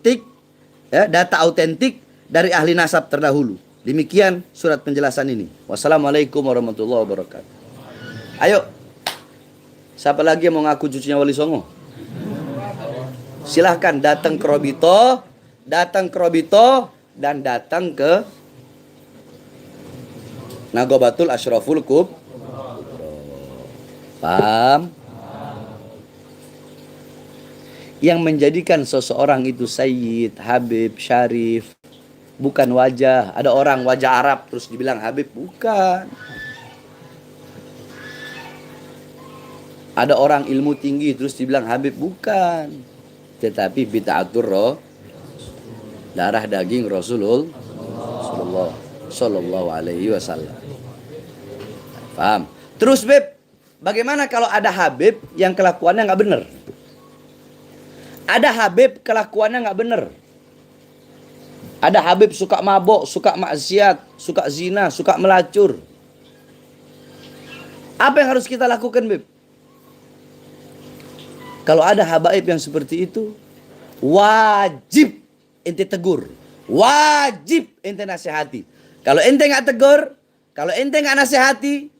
data autentik dari ahli nasab terdahulu. Demikian surat penjelasan ini. Wassalamualaikum warahmatullahi wabarakatuh. Ayo, siapa lagi yang mau ngaku cucunya Wali Songo? Silahkan datang ke Robito, dan datang ke Nagobatul Ashraful Kubra. Paham? Yang menjadikan seseorang itu Sayyid, Habib, Syarif bukan wajah. Ada orang wajah Arab terus dibilang Habib, bukan. Ada orang ilmu tinggi terus dibilang Habib, bukan. Tetapi bid'atur roh, darah daging Rasulullah Sallallahu Alaihi Wasallam. Paham? Terus Beb, bagaimana kalau ada Habib yang kelakuannya nggak benar? Ada Habib kelakuannya nggak benar. Ada Habib suka mabok, suka maksiat, suka zina, suka melacur. Apa yang harus kita lakukan, Beb? Kalau ada habaib yang seperti itu, wajib ente tegur, wajib ente nasihati. Kalau ente nggak tegur, kalau ente nggak nasihati,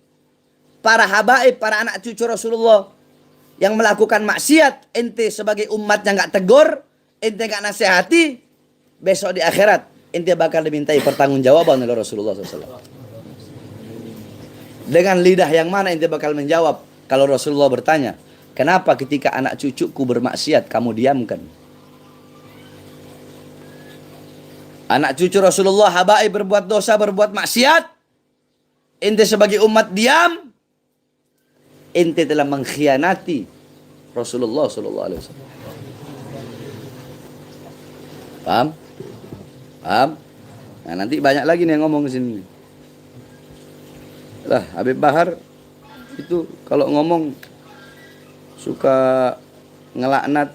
para habaib, para anak cucu Rasulullah yang melakukan maksiat, ente sebagai umat yang nggak tegur, ente nggak nasihati, besok di akhirat ente bakal dimintai pertanggungjawaban oleh Rasulullah SAW. Dengan lidah yang mana ente bakal menjawab kalau Rasulullah bertanya, kenapa ketika anak cucuku bermaksiat kamu diamkan? Anak cucu Rasulullah habaib berbuat dosa, berbuat maksiat, ente sebagai umat diam, ente telah mengkhianati Rasulullah SAW. Paham? Paham? Nah, nanti banyak lagi nih yang ngomong di sini. Lah, Habib Bahar itu kalau ngomong suka ngelaknat.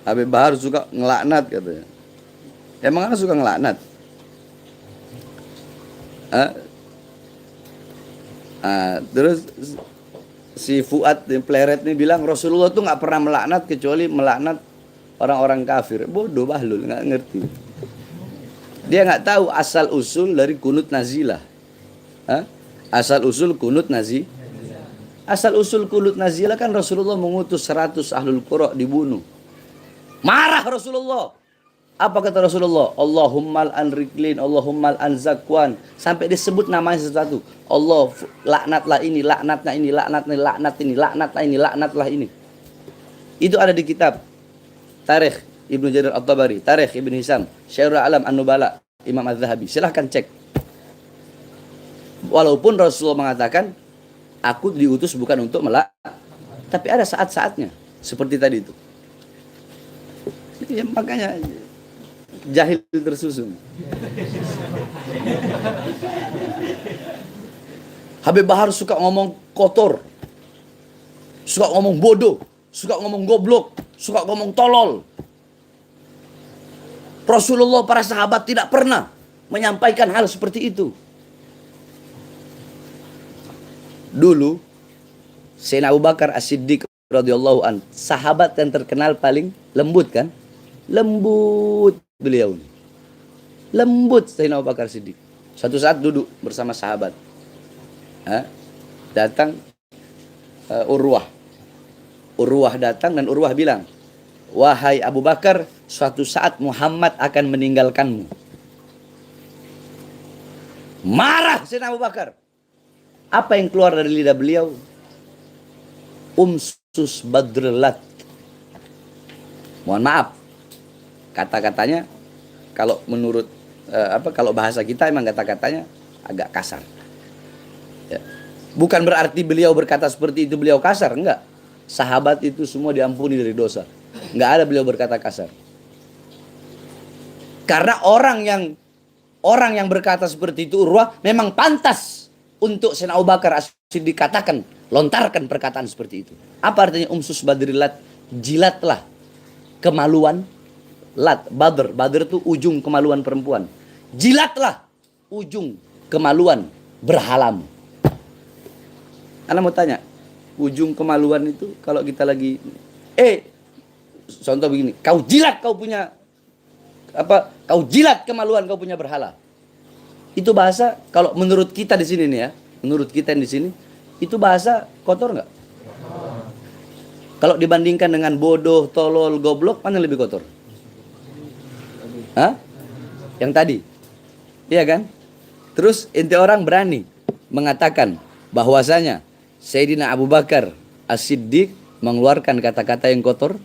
Habib Bahar suka ngelaknat katanya. Emang ana suka ngelaknat? Terus si Fuad yang pleret ini bilang Rasulullah tuh nggak pernah melaknat kecuali melaknat orang-orang kafir. Bodoh bahlul, nggak ngerti. Dia nggak tahu asal usul dari kunut nazilah. Asal usul kunut Asal usul kunut nazilah kan Rasulullah mengutus 100 ahlul qura dibunuh. Marah Rasulullah. Apa kata Rasulullah? Allahummal an riklin, Allahummal an zakwan. Sampai disebut namanya sesuatu. Allah laknatlah ini, laknatlah ini, laknatlah laknat ini, laknatlah ini, laknatlah ini. Itu ada di kitab Tarikh Ibnu Jarir At-Tabari, Tarikh Ibnu Hisam, Syairul Alam An-Nubala, Imam Az-Zahabi. Silahkan cek. Walaupun Rasulullah mengatakan, aku diutus bukan untuk tapi ada saat-saatnya. Seperti tadi itu. Ya, makanya jahil tersusun. Habib Bahar suka ngomong kotor, suka ngomong bodoh, suka ngomong goblok, suka ngomong tolol. Rasulullah, para sahabat tidak pernah menyampaikan hal seperti itu. Dulu Sayyidina Abu Bakar As-Siddiq radhiyallahu an, sahabat yang terkenal paling lembut kan? Lembut beliau. Lembut Sayyidina Abu Bakar As-Siddiq. Suatu saat duduk bersama sahabat. Datang Urwah. Urwah datang dan Urwah bilang, wahai Abu Bakar, suatu saat Muhammad akan meninggalkanmu. Marah Sayyidina Abu Bakar. Apa yang keluar dari lidah beliau? Umsus badrelat. Mohon maaf, kata-katanya kalau menurut kalau bahasa kita emang kata-katanya agak kasar. Ya. Bukan berarti beliau berkata seperti itu beliau kasar, enggak. Sahabat itu semua diampuni dari dosa. Enggak ada beliau berkata kasar. Karena orang yang berkata seperti itu Urwah memang pantas untuk Sayyidina Abu Bakar As-Siddiq katakan, lontarkan perkataan seperti itu. Apa artinya umsus badrilat? Jilatlah kemaluan lat. Badr itu ujung kemaluan perempuan. Jilatlah ujung kemaluan berhalamu. Ana mau tanya, ujung kemaluan itu kalau kita lagi contoh begini, kau jilat kau punya kau jilat kemaluan kau punya berhala. Itu bahasa kalau menurut kita di sini nih ya, menurut kita di sini itu bahasa kotor nggak? Kalau dibandingkan dengan bodoh, tolol, goblok, mana lebih kotor? Yang tadi, iya kan? Terus ente orang berani mengatakan bahwasanya Sayyidina Abu Bakar As-Siddiq mengeluarkan kata-kata yang kotor.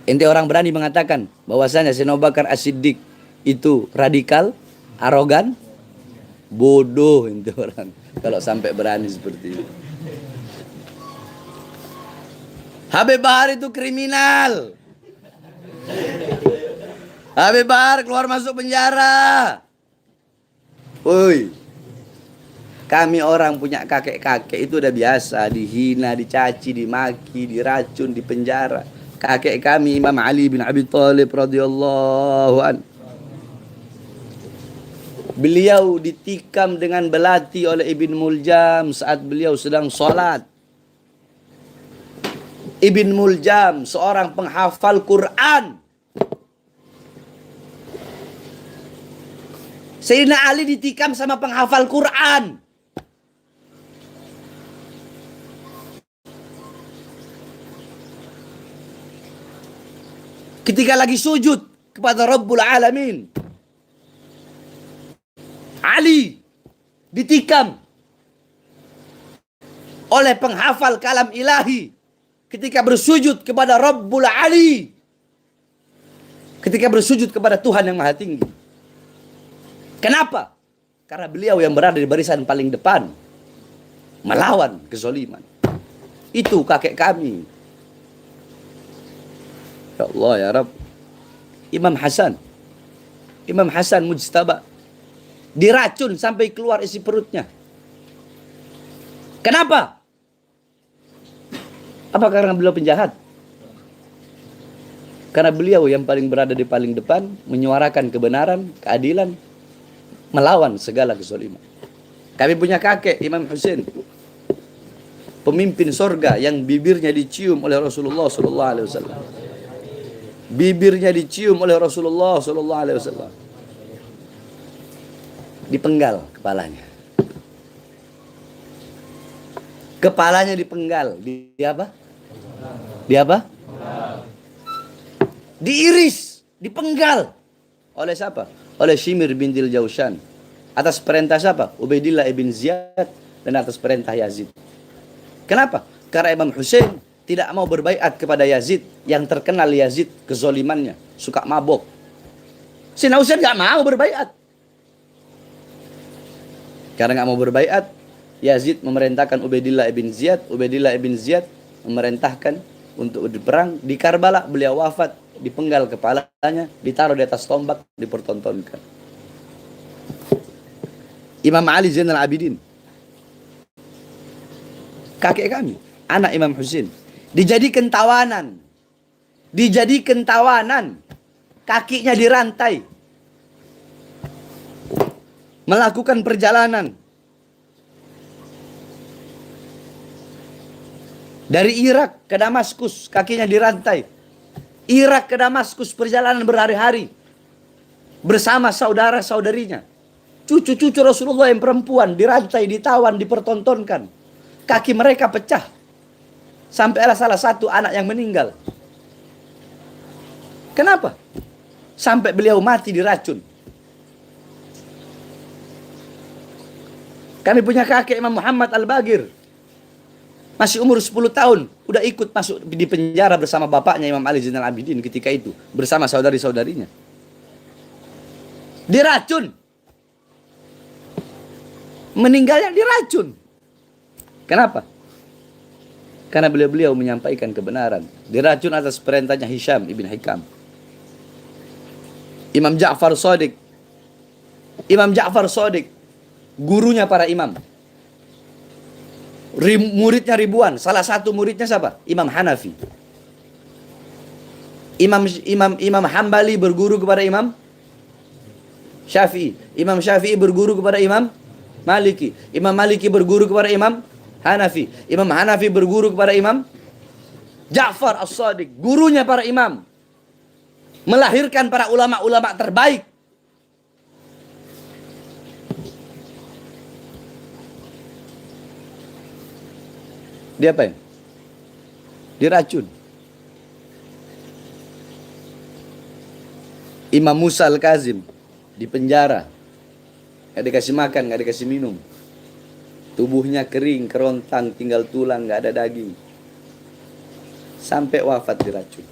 Ente orang berani mengatakan bahwasanya Sayyidina Abu Bakar As-Siddiq itu radikal, arogan, bodoh ente orang kalau sampai berani seperti itu. Habib Bahar itu kriminal. Habib Bahar keluar masuk penjara. Woi, kami orang punya kakek-kakek itu udah biasa dihina, dicaci, dimaki, diracun, dipenjara. Kakek kami Imam Ali bin Abi Thalib radhiyallahu anhu, beliau ditikam dengan belati oleh Ibn Muljam saat beliau sedang sholat. Ibn Muljam seorang penghafal Quran. Sayyidina Ali ditikam sama penghafal Quran. Ketika lagi sujud kepada Rabbul Alamin, Ali ditikam oleh penghafal kalam ilahi ketika bersujud kepada Rabbul Ali, ketika bersujud kepada Tuhan yang Maha Tinggi. Kenapa? Karena beliau yang berada di barisan paling depan melawan kezaliman. Itu kakek kami. Ya Allah ya Rabb. Imam Hasan. Imam Hasan Mujtaba. Diracun sampai keluar isi perutnya. Kenapa? Apa karena beliau penjahat? Karena beliau yang paling berada di paling depan, menyuarakan kebenaran, keadilan, melawan segala kezaliman. Kami punya kakek Imam Husain, pemimpin sorga yang bibirnya dicium oleh Rasulullah sallallahu alaihi wasallam. Bibirnya dicium oleh Rasulullah sallallahu alaihi wasallam. Dipenggal kepalanya. Kepalanya dipenggal. Di apa? Di apa? Diiris, dipenggal. Oleh siapa? Oleh Shimir bintil Jaushan. Atas perintah siapa? Ubaidillah ibn Ziyad. Dan atas perintah Yazid. Kenapa? Karena Imam Husain tidak mau berbaiat kepada Yazid. Yang terkenal Yazid kezolimannya. Suka mabok. Sayyidina Husain gak mau berbaiat. Karena gak mau berbaiat, Yazid memerintahkan Ubaidillah ibn Ziyad. Ubaidillah ibn Ziyad memerintahkan untuk berperang. Di Karbala beliau wafat, dipenggal kepalanya, ditaruh di atas tombak, dipertontonkan. Imam Ali Zainal Abidin, kakek kami, anak Imam Husain, dijadikan tawanan. Dijadikan tawanan. Kakinya dirantai. Melakukan perjalanan dari Irak ke Damaskus, kakinya dirantai. Irak ke Damaskus, perjalanan berhari-hari bersama saudara-saudarinya. Cucu-cucu Rasulullah yang perempuan dirantai, ditawan, dipertontonkan. Kaki mereka pecah. Sampailah salah satu anak yang meninggal. Kenapa? Sampai beliau mati diracun. Kami punya kakek Imam Muhammad Al-Bagir. Masih umur 10 tahun. Udah ikut masuk di penjara bersama bapaknya Imam Ali Zainal Abidin ketika itu. Bersama saudari-saudarinya. Diracun. Meninggalnya diracun. Kenapa? Karena beliau-beliau menyampaikan kebenaran. Diracun atas perintahnya Hisham ibn Hikam. Imam Ja'far Shadiq. Imam Ja'far Shadiq. Gurunya para imam. Muridnya ribuan. Salah satu muridnya siapa? Imam Hanafi. Imam Hambali berguru kepada Imam Syafi'i. Imam Syafi'i berguru kepada Imam Maliki. Imam Maliki berguru kepada Imam Hanafi. Imam Hanafi berguru kepada Imam Ja'far As-Shadiq. Gurunya para imam. Melahirkan para ulama-ulama terbaik. Dia apa ya? Diracun. Imam Musa Al-Kazim di penjara. Gak dikasih makan, gak dikasih minum. Tubuhnya kering, kerontang, tinggal tulang, gak ada daging. Sampai wafat diracun.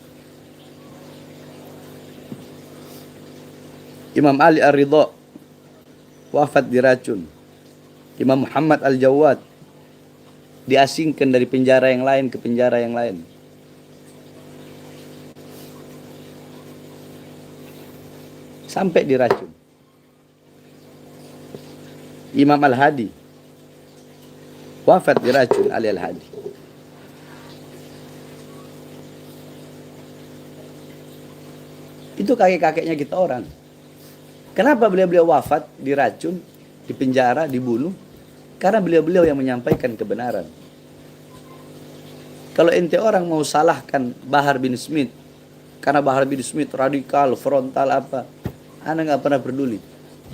Imam Ali Ar-Ridha wafat diracun. Imam Muhammad Al-Jawad diasingkan dari penjara yang lain ke penjara yang lain. Sampai diracun. Imam Al-Hadi wafat diracun. Ali Al-Hadi. Itu kakek-kakeknya kita orang. Kenapa beliau-beliau wafat diracun, di penjara, dibunuh? Karena beliau-beliau yang menyampaikan kebenaran. Kalau ente orang mau salahkan Bahar bin Smith, karena Bahar bin Smith radikal, frontal apa, ana nggak pernah peduli.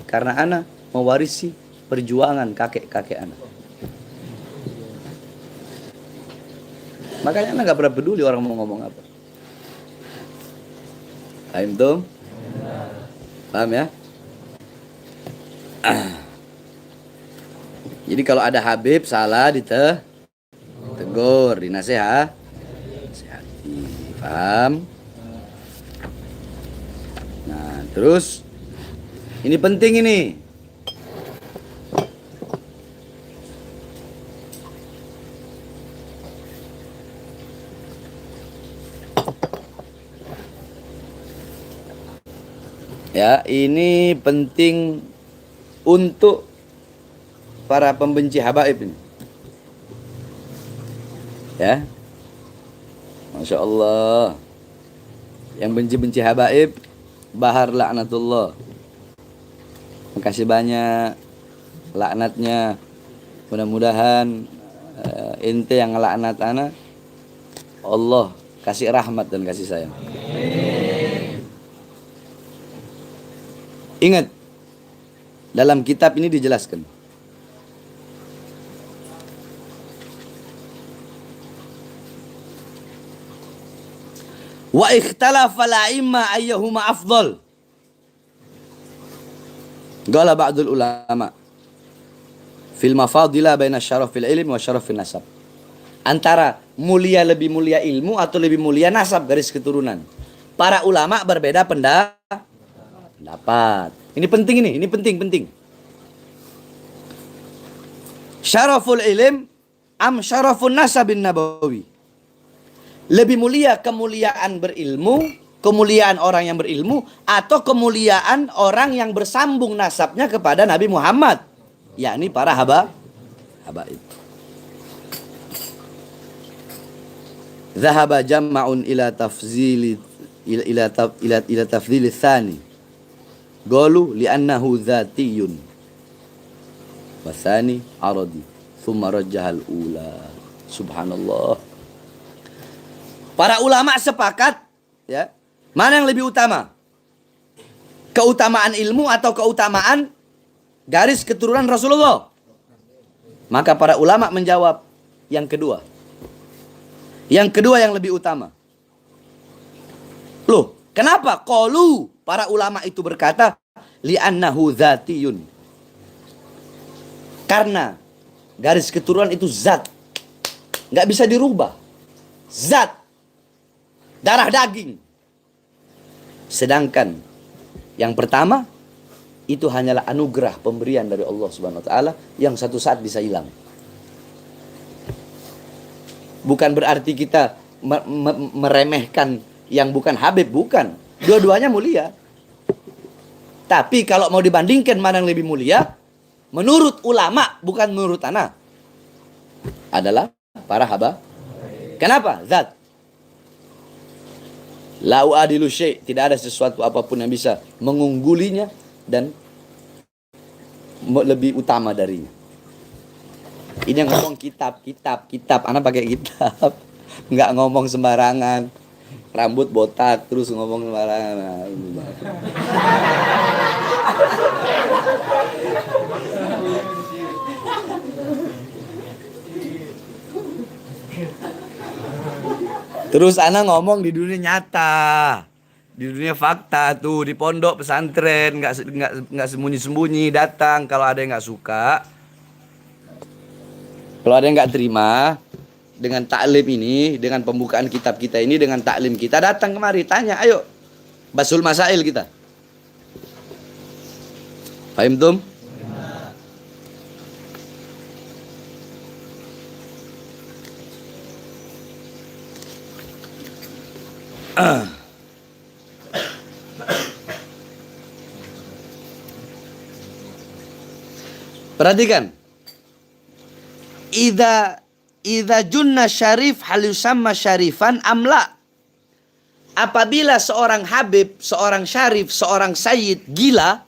Karena ana mewarisi perjuangan kakek-kakek ana. Makanya ana nggak pernah peduli orang mau ngomong apa. Paham tuh? Paham ya? Jadi kalau ada Habib salah ditegur, dinasehati. Paham? Nah, terus ini penting ini. Ya, ini penting untuk para pembenci habaib ini. Ya. Masya Allah. Yang benci-benci habaib, bahar laknatullah. Makasih banyak laknatnya. Mudah-mudahan ente yang ngelaknat ana, Allah kasih rahmat dan kasih sayang. Ingat, dalam kitab ini dijelaskan. Wa ikhtalafa al-a'imma ayyuhuma afdal. Qala ba'dul ulama fil mafadila baina syaraf fil ilmi wa syaraf fil nasab. Antara mulia lebih mulia ilmu atau lebih mulia nasab garis keturunan. Para ulama berbeda pendapat. Ini penting ini penting. Syaraful ilm am syarafun nasabin nabawi. Lebih mulia kemuliaan berilmu, kemuliaan orang yang berilmu, atau kemuliaan orang yang bersambung nasabnya kepada Nabi Muhammad, yakni para habaib. Zahaba jama'un ila tafzili ila tafzili tsani. Qalu li'annahu dzatiyun. Wasani aradi, thumma rajjahal ula. Subhanallah. Para ulama sepakat, ya, mana yang lebih utama? Keutamaan ilmu atau keutamaan garis keturunan Rasulullah? Maka para ulama menjawab yang kedua. Yang kedua yang lebih utama. Loh, kenapa? Qalu, para ulama itu berkata, li'annahu dzatiyun. Karena garis keturunan itu zat. Nggak bisa dirubah. Zat. Darah daging. Sedangkan yang pertama itu hanyalah anugerah pemberian dari Allah Subhanahu wa taala yang satu saat bisa hilang. Bukan berarti kita meremehkan yang bukan Habib, bukan. Dua-duanya mulia. Tapi kalau mau dibandingkan mana yang lebih mulia, menurut ulama, bukan menurut ana, adalah para habaib. Kenapa? Zat. La uadilu syai', tidak ada sesuatu apapun yang bisa mengunggulinya dan lebih utama darinya. Ini yang ngomong kitab. Anak pakai kitab. Nggak ngomong sembarangan. Rambut botak terus ngomong sembarangan. Terus anak ngomong di dunia nyata, di dunia fakta tuh, di pondok pesantren, nggak sembunyi-sembunyi, datang kalau ada yang nggak suka, kalau ada yang nggak terima dengan taklim ini, dengan pembukaan kitab kita ini, dengan taklim kita, datang kemari, tanya, ayo, basul masail kita. Paham tum? Perhatikan. Idza junna syarif hal yusamma syarifan amla. Apabila seorang habib, seorang syarif, seorang sayyid gila,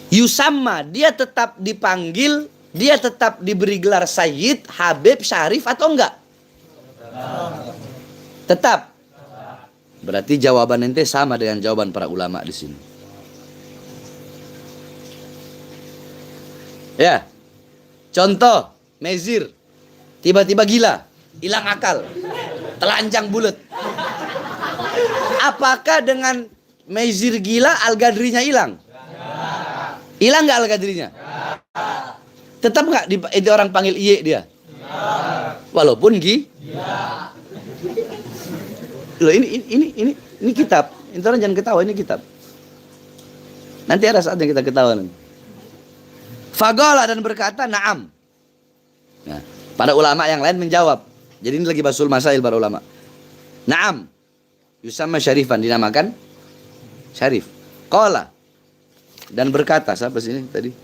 yusamma, dia tetap dipanggil, dia tetap diberi gelar sayyid, habib, syarif atau enggak? Tetap. Berarti jawaban ente sama dengan jawaban para ulama di sini. Ya. Contoh, Mezir tiba-tiba gila, hilang akal, telanjang bulat. Apakah dengan Mezir gila Al-Gadrinya hilang? Hilang nggak Al-Gadrinya? Tetap nggak itu orang panggil iye dia? Walaupun Loh, ini kitab. Itu orang jangan ketawa, ini kitab. Nanti ada saatnya kita ketawa nanti. Faqala, dan berkata na'am. Nah, para ulama yang lain menjawab. Jadi ini lagi basul masail para ulama. Na'am. Yusamma syarifan, dinamakan syarif. Qala, dan berkata, siapa sini tadi?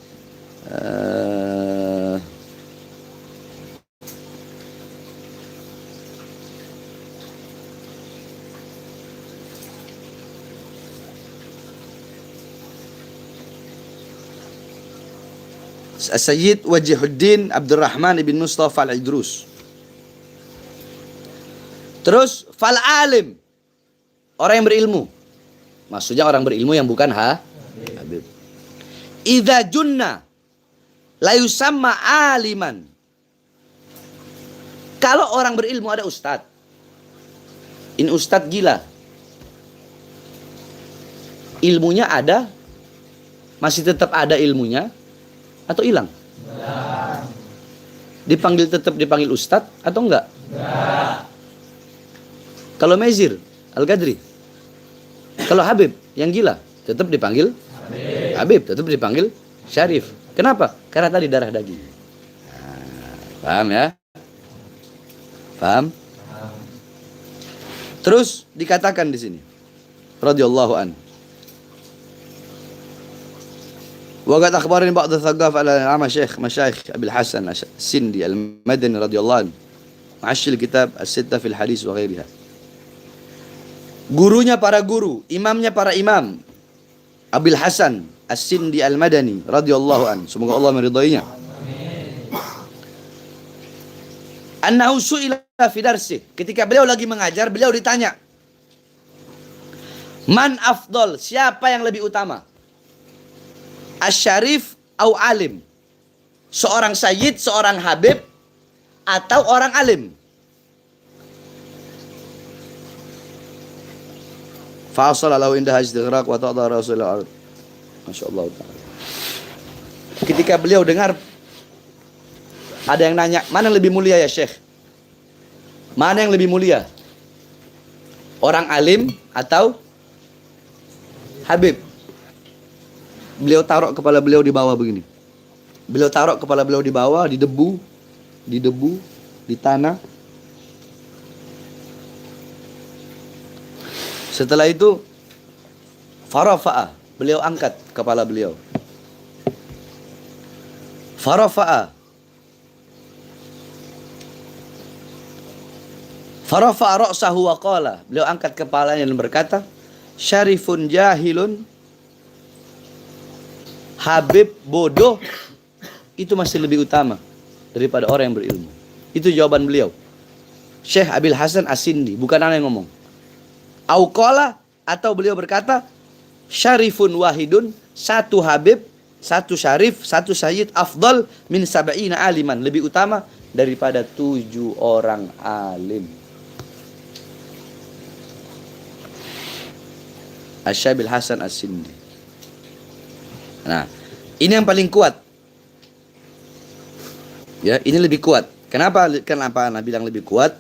Sayyid Wajihuddin Abdurrahman ibn Mustafa al-Idrus. Terus fal alim, orang yang berilmu. Maksudnya orang berilmu yang bukan habib. Idza junna la yusamma aliman. Kalau orang berilmu ada ustad. Ini ustad gila. Ilmunya ada, masih tetap ada ilmunya, atau hilang? Tetap dipanggil ustad atau enggak? Kalau Mezir Al-Gadri, kalau Habib yang gila, tetap dipanggil Habib, tetap dipanggil Syarif. Kenapa? Karena tadi darah daging. Paham ya? Paham? Terus dikatakan di sini, radhiyallahu an. وقد أخبرني بعض الثقاف على عام شيخ مشايخ أبي الحسن السندي المدني رضي الله عنه معشر الكتاب الستة في الحديث وغيرها. Gurunya para guru, imamnya para imam, Abil Hasan As-Sindi Al-Madani radhiyallahu an, semoga Allah meridainya. Annahu su'ila fi darsih, ketika beliau lagi mengajar, beliau ditanya, man afdal, siapa yang lebih utama? Asyarif au alim, seorang sayyid, seorang habib, atau orang alim? Fa'asal lahu indaha istighraq wa ta'dha rasulullah. Masyaallah ta'ala. Ketika beliau dengar ada yang nanya, mana yang lebih mulia ya Syekh? Mana yang lebih mulia? Orang alim atau habib? Beliau taruh kepala beliau di bawah begini. Beliau taruh kepala beliau di bawah, di debu, di tanah. Setelah itu farafa'a, beliau angkat kepala beliau. Farafa'a ra'sahu wa qala, beliau angkat kepalanya dan berkata, syarifun jahilun, habib bodoh itu masih lebih utama daripada orang yang berilmu. Itu jawaban beliau, Syekh Abil Hasan As-Sindi, bukan anak yang ngomong. Auqala, atau beliau berkata, syarifun wahidun, satu habib, satu syarif, satu sayyid, afdal min sab'ina aliman, lebih utama daripada 7 orang alim. Asy-Syabil Hasan As-Sindi. Nah, ini yang paling kuat. Ya, ini lebih kuat. Kenapa Anda bilang lebih kuat?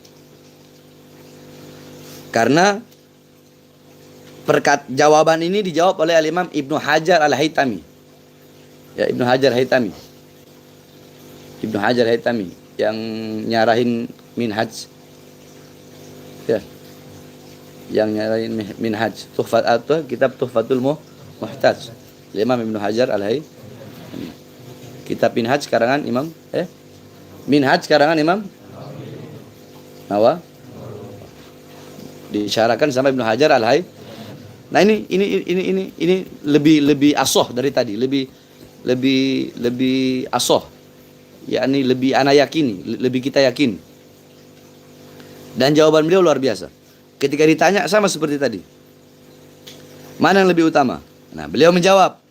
Karena jawaban ini dijawab oleh Al-Imam Ibnu Hajar Al-Haytami. Ya, Ibnu Hajar Haytami. Ibnu Hajar Haytami yang nyarahin Minhaj. Ya. Yang nyarahin Minhaj, kitab Tuhfatul Muhtaj. Imam Ibnu Hajar Al-Haytami. Kitab Minhaj karangan Minhaj karangan Imam Nawawi. Disyarahkan sama Ibnu Hajar Al-Haytami. Nah ini lebih asoh dari tadi, lebih asoh, yakni lebih ana yakini, lebih kita yakin. Dan jawaban beliau luar biasa. Ketika ditanya sama seperti tadi, mana yang lebih utama? Nah, beliau menjawab.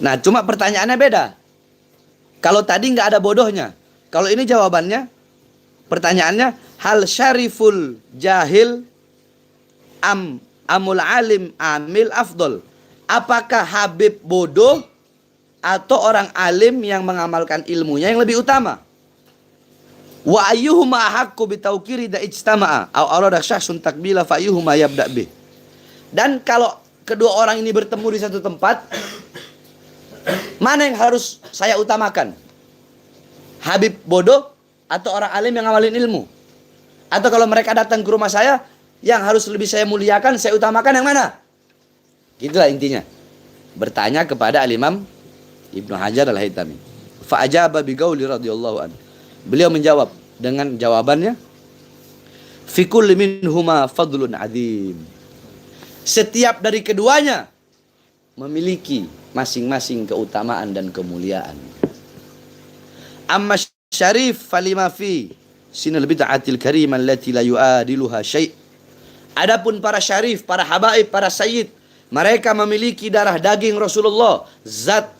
Nah, cuma pertanyaannya beda. Kalau tadi nggak ada bodohnya, kalau ini jawabannya, pertanyaannya, hal syariful jahil amul alim amil afdol. Apakah habib bodoh atau orang alim yang mengamalkan ilmunya yang lebih utama? Wa ayyuhuma ahaqqu bitawqiri da ijtama'a aw arada syakhsun takbila fa ayyuhuma yabda bih. Dan kalau kedua orang ini bertemu di satu tempat, mana yang harus saya utamakan? Habib bodoh atau orang alim yang ngamalin ilmu? Atau kalau mereka datang ke rumah saya, yang harus lebih saya muliakan, saya utamakan yang mana? Itulah intinya. Bertanya kepada Al-Imam Ibnu Hajar Al-Haytami. Fa'ajaba biqauli radhiyallahu anhu. Beliau menjawab dengan jawabannya, fi kulli minhuma fadlun adzim. Setiap dari keduanya memiliki masing-masing keutamaan dan kemuliaan. Amma syarif falima fi sinal bid'atil karimah allati la yuadiluha syai'. Adapun para syarif, para habaib, para sayyid, mereka memiliki darah daging Rasulullah, zat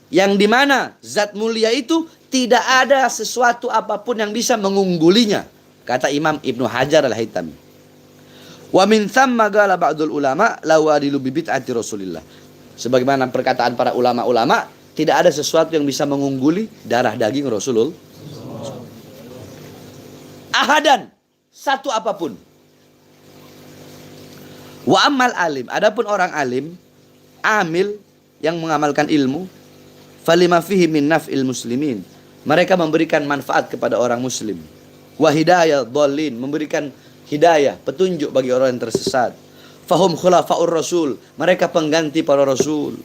yang dimana zat mulia itu tidak ada sesuatu apapun yang bisa mengunggulinya, kata Imam Ibnu Hajar Al-Haytami. Wa min thamma qala ba'dul ulama la wadilu bi bid'ati Rasulillah. Sebagaimana perkataan para ulama-ulama, tidak ada sesuatu yang bisa mengungguli darah daging Rasulullah. Ahadan, satu apapun. Wa ammal alim, adapun orang alim, amil yang mengamalkan ilmu, falima fihi min naf'il muslimin. Mereka memberikan manfaat kepada orang muslim. Wa hidayah dhallin, memberikan hidayah, petunjuk bagi orang yang tersesat. Fahum khulafaur rasul, mereka pengganti para rasul.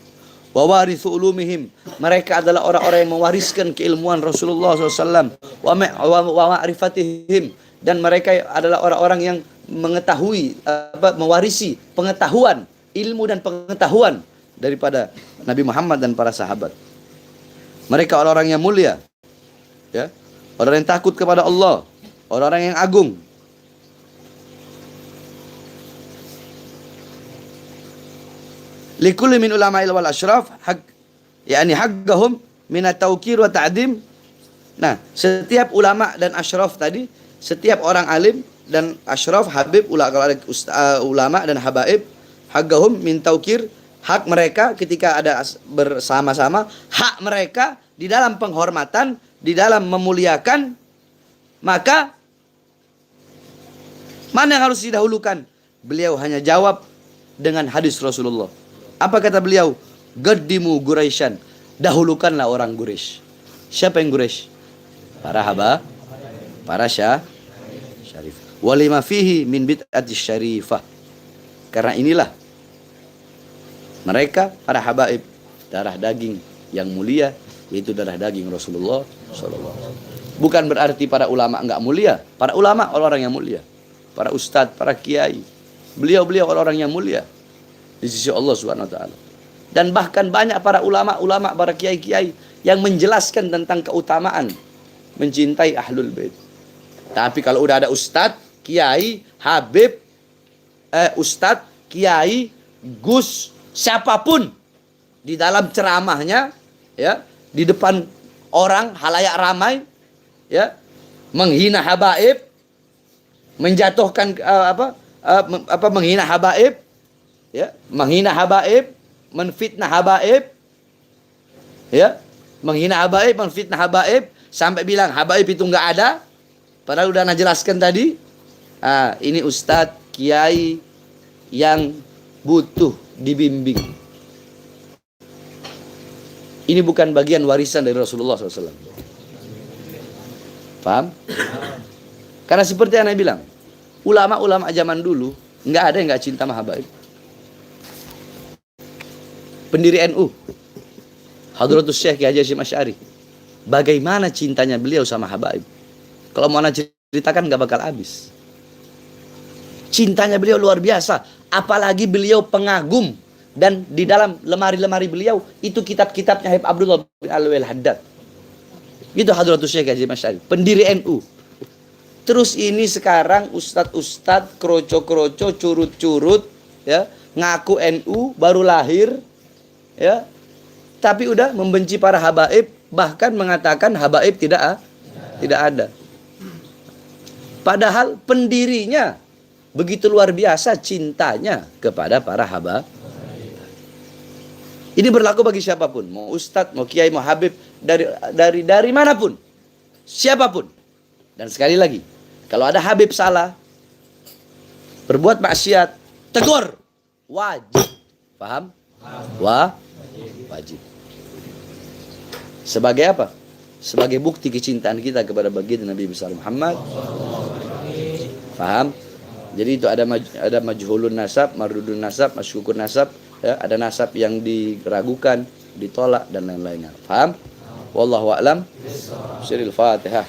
Wa warithu ulumihim, mereka adalah orang-orang yang mewariskan keilmuan Rasulullah SAW. Wa ma'rifatihim, dan mereka adalah orang-orang yang mengetahui, mewarisi pengetahuan, ilmu dan pengetahuan daripada Nabi Muhammad dan para sahabat. Mereka orang-orang yang mulia, ya, orang yang takut kepada Allah, orang-orang yang agung. Likulli min ulama'il wal asyraf haq, yakni haqqahum min at-tawqir wa ta'dim. Nah, setiap ulama dan asyraf tadi, setiap orang alim dan asyraf, habib, ulama dan habaib, haqqahum min tawqir, hak mereka ketika ada bersama-sama, hak mereka di dalam penghormatan, di dalam memuliakan, maka mana yang harus didahulukan? Beliau hanya jawab dengan hadis Rasulullah. Apa kata beliau? Gaddimu Quraisyan, dahulukanlah orang Quraisy. Siapa yang Quraisy? Para haba, para syarif. Walima fihi min bid'ati syarifah. Karena inilah mereka para habaib, darah daging yang mulia, yaitu darah daging Rasulullah SAW. Bukan berarti para ulama enggak mulia. Para ulama orang-orang yang mulia. Para ustadz, para kiai, beliau-beliau orang-orang yang mulia di sisi Allah Subhanahu wa taala. Dan bahkan banyak para ulama-ulama, para kiai-kiai yang menjelaskan tentang keutamaan mencintai Ahlul Bait. Tapi kalau udah ada ustadz, kiai, habib, ustadz, kiai, gus, siapapun di dalam ceramahnya, ya, di depan orang halayak ramai, ya, menghina habaib, menjatuhkan menghina habaib, ya, menghina habaib, menfitnah habaib, ya, menghina habaib, menfitnah habaib, sampai bilang habaib itu enggak ada, padahal udah jelaskan tadi. Ini ustadz, kiai yang butuh dibimbing. Ini bukan bagian warisan dari Rasulullah SAW. Paham? Karena seperti yang saya bilang, ulama-ulama zaman dulu nggak ada yang nggak cinta sama habaib. Pendiri NU, Hadratus Syekh Ki Haji Hasyim Asy'ari, bagaimana cintanya beliau sama habaib? Kalau mau ceritakan nggak bakal habis. Cintanya beliau luar biasa. Apalagi beliau pengagum, dan di dalam lemari-lemari beliau itu kitab-kitabnya Habib Abdullah bin Alwi Al-Haddad. Itu Hadratus Syekh Ki Haji Hasyim Asy'ari, pendiri NU. Terus ini sekarang ustadz-ustadz kroco-kroco, curut-curut, ya, ngaku NU baru lahir, ya, tapi udah membenci para habaib, bahkan mengatakan habaib tidak ada. Padahal pendirinya begitu luar biasa cintanya kepada para habaib. Ini berlaku bagi siapapun, mau ustadz, mau kiai, mau habib, dari manapun, siapapun. Dan sekali lagi, kalau ada habib salah, berbuat maksiat, tegur, wajib. Paham? Wajib. Sebagai apa? Sebagai bukti kecintaan kita kepada baginda Nabi besar Muhammad. Paham? Jadi itu ada majhulun nasab, mardudun nasab, masykukur nasab, ya, ada nasab yang diragukan, ditolak dan lain-lainnya. Paham? Wallahu a'lam. Siril Fatihah.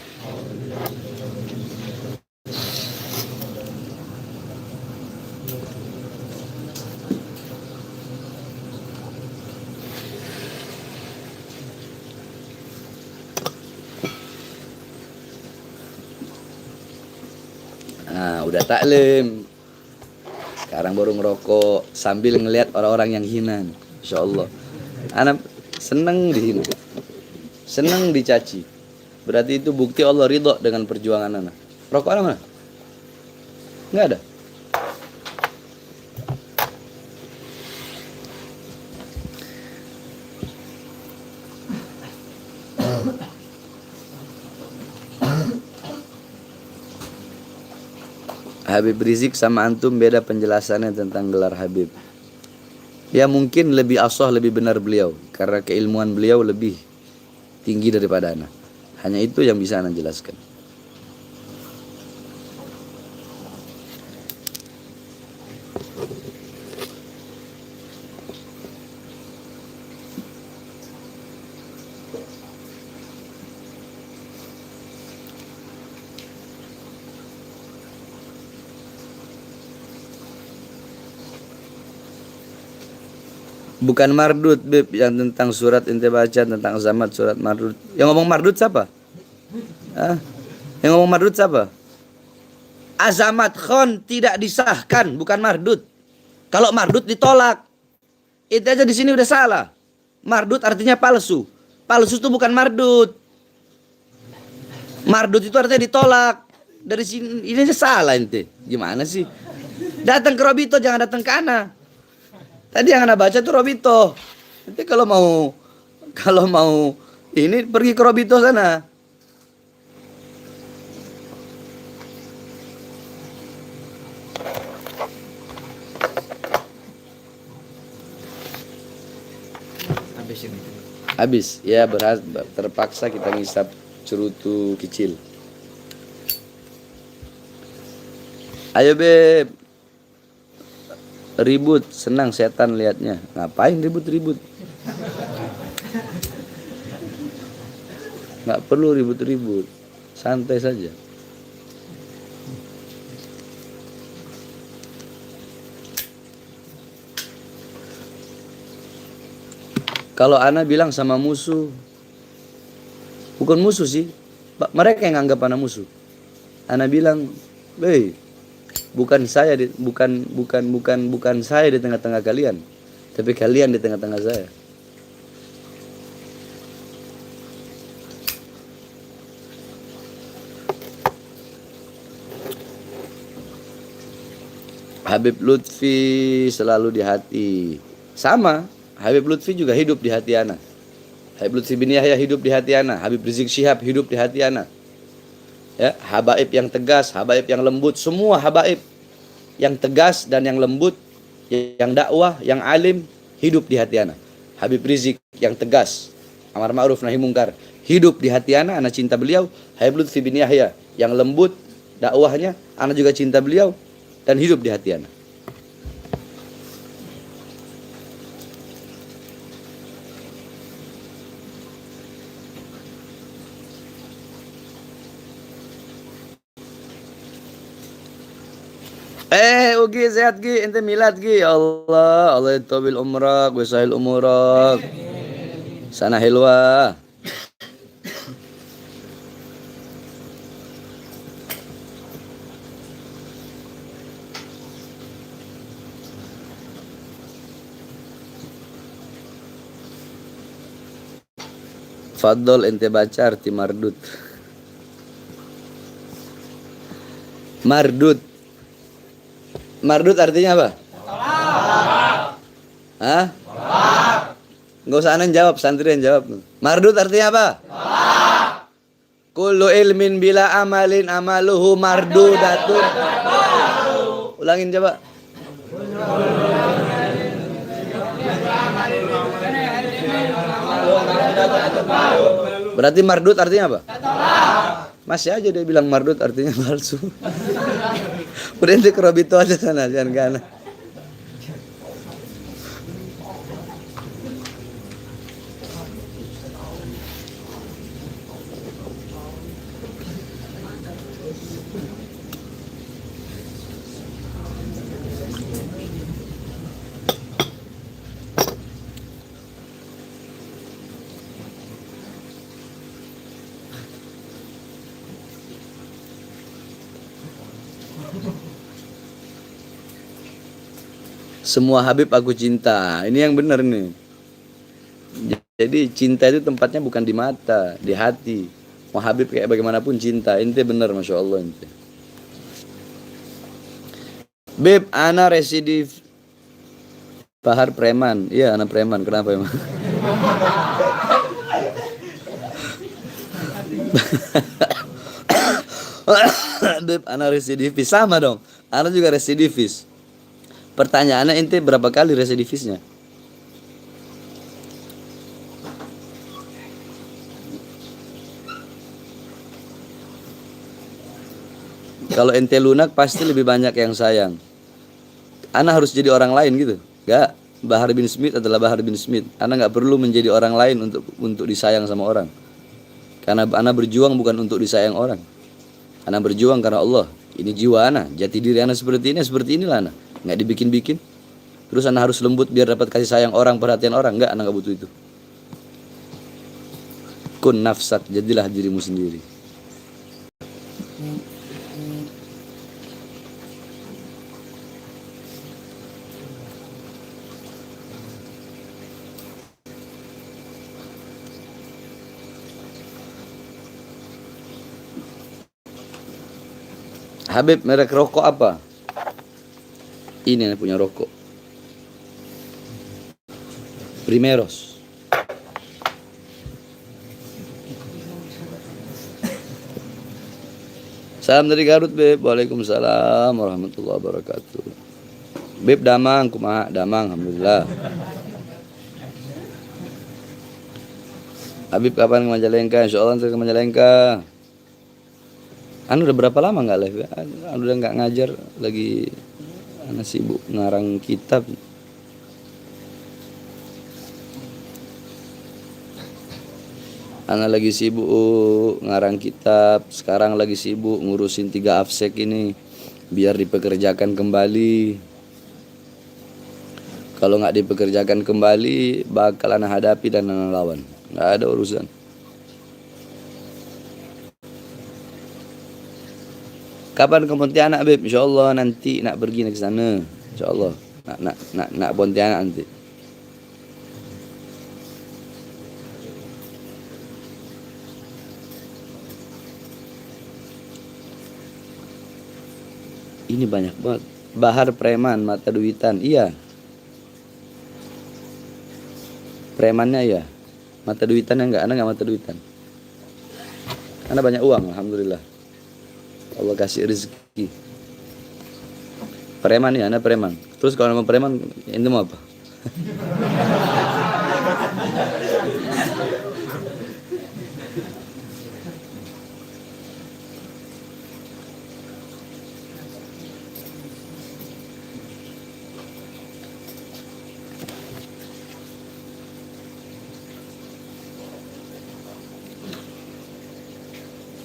Nah, udah taklim. Sekarang baru ngerokok sambil ngelihat orang-orang yang hina. Insya Allah. Anak seneng dihina, seneng dicaci. Berarti itu bukti Allah ridho dengan perjuangan anak. Rokok anak mana? Nggak ada. Habib Rizik sama antum beda penjelasannya tentang gelar Habib. Ya mungkin lebih ashah, lebih benar beliau, karena keilmuan beliau lebih tinggi daripada ana. Hanya itu yang bisa ana jelaskan. Bukan mardud, Beb, yang tentang surat ente baca tentang azamat surat mardud. Yang ngomong mardud siapa? Hah? Yang ngomong mardud siapa? Azamat khon tidak disahkan, bukan mardud. Kalau mardud ditolak. Itu aja di sini udah salah. Mardud artinya palsu. Palsu itu bukan mardud. Mardud itu artinya ditolak. Dari sini ini aja salah ente. Gimana sih? Datang ke Robito, jangan datang ke ana. Tadi yang anda baca tuh Robito. Nanti kalau mau ini pergi ke Robito sana. Habis. Ya terpaksa kita ngisap cerutu kecil. Ayo Beb. Ribut, senang setan lihatnya. Ngapain ribut-ribut? Nggak perlu ribut-ribut. Santai saja. Kalau ana bilang sama musuh, bukan musuh sih, mereka yang anggap ana musuh. Ana bilang, bukan saya di tengah-tengah kalian, tapi kalian di tengah-tengah saya. Habib Lutfi selalu di hati. Sama, Habib Lutfi juga hidup di hati ana. Habib Lutfi bin Yahya hidup di hati ana. Habib Rizik Syihab hidup di hati ana. Ya, habaib yang tegas, habaib yang lembut, semua habaib yang tegas dan yang lembut, yang dakwah, yang alim hidup di hati ana. Habib Rizik yang tegas, amar ma'ruf nahi mungkar, hidup di hati ana cinta beliau. Habib Lutfi bin Yahya yang lembut dakwahnya, ana juga cinta beliau dan hidup di hati ana. Ugi sehat gi, ente milad gi. Ya Allah, Allah tabil umrak, wa sahil umurak. Sana hilwa. Fadol ente baca arti mardut. Mardut. Mardut artinya apa? Tolak. Hah? Tolak. Nggak usah anan jawab, santri yang jawab. Mardut artinya apa? Tolak. Kullu ilmin bila amalin amaluhu mardudatun. Ulangin coba. Berarti mardut artinya apa? Tolak. Masih aja dia bilang mardut artinya palsu. Udah ente ke Robito aja sana, jangan ke ana. Semua Habib aku cinta. Ini yang benar nih. Jadi cinta itu tempatnya bukan di mata, di hati. Mau Habib kayak bagaimanapun cinta. Ente benar, Masya Allah ente. Beb, ana residif Bahar preman. Iya, anak preman. Kenapa emang? Beb, anak residivis. Sama dong. Anak juga residivis. Pertanyaannya ente berapa kali residivisnya? Kalau ente lunak pasti lebih banyak yang sayang. Ana harus jadi orang lain gitu. Gak, Bahar bin Smith adalah Bahar bin Smith. Ana gak perlu menjadi orang lain untuk disayang sama orang. Karena ana berjuang bukan untuk disayang orang. Ana berjuang karena Allah. Ini jiwa ana, jati diri ana seperti inilah ana. Gak dibikin-bikin. Terus ana harus lembut biar dapat kasih sayang orang, perhatian orang. Enggak, ana gak butuh itu. Kun nafsak, jadilah dirimu sendiri. Habib, merek rokok apa? Ini yang punya rokok. Primeros. Salam dari Garut, Beb. Waalaikumsalam warahmatullahi wabarakatuh. Beb, damang, kumaha? Damang, alhamdulillah. Habib, kapan ke Majalengka? Insya Allah nanti ke Majalengka. Anu udah berapa lama nggak live? Anu udah nggak ngajar lagi, anak sibuk ngarang kitab. Anak lagi sibuk ngarang kitab. Sekarang lagi sibuk ngurusin 3 afsek ini biar dipekerjakan kembali. Kalau nggak dipekerjakan kembali bakal anak hadapi dan anak lawan. Nggak ada urusan. Kapan ke Pontianak, Beb? Insya Allah nanti nak pergi ke sana. Insya Allah nak Pontianak nanti. Ini banyak banget. Bahar preman, mata duitan. Iya. Premannya ya. Mata duitannya enggak. Anak enggak mata duitan. Anak banyak uang, alhamdulillah. Allah kasih rezeki. Preman ya, anak preman. Terus kalau nama preman, ini mau apa?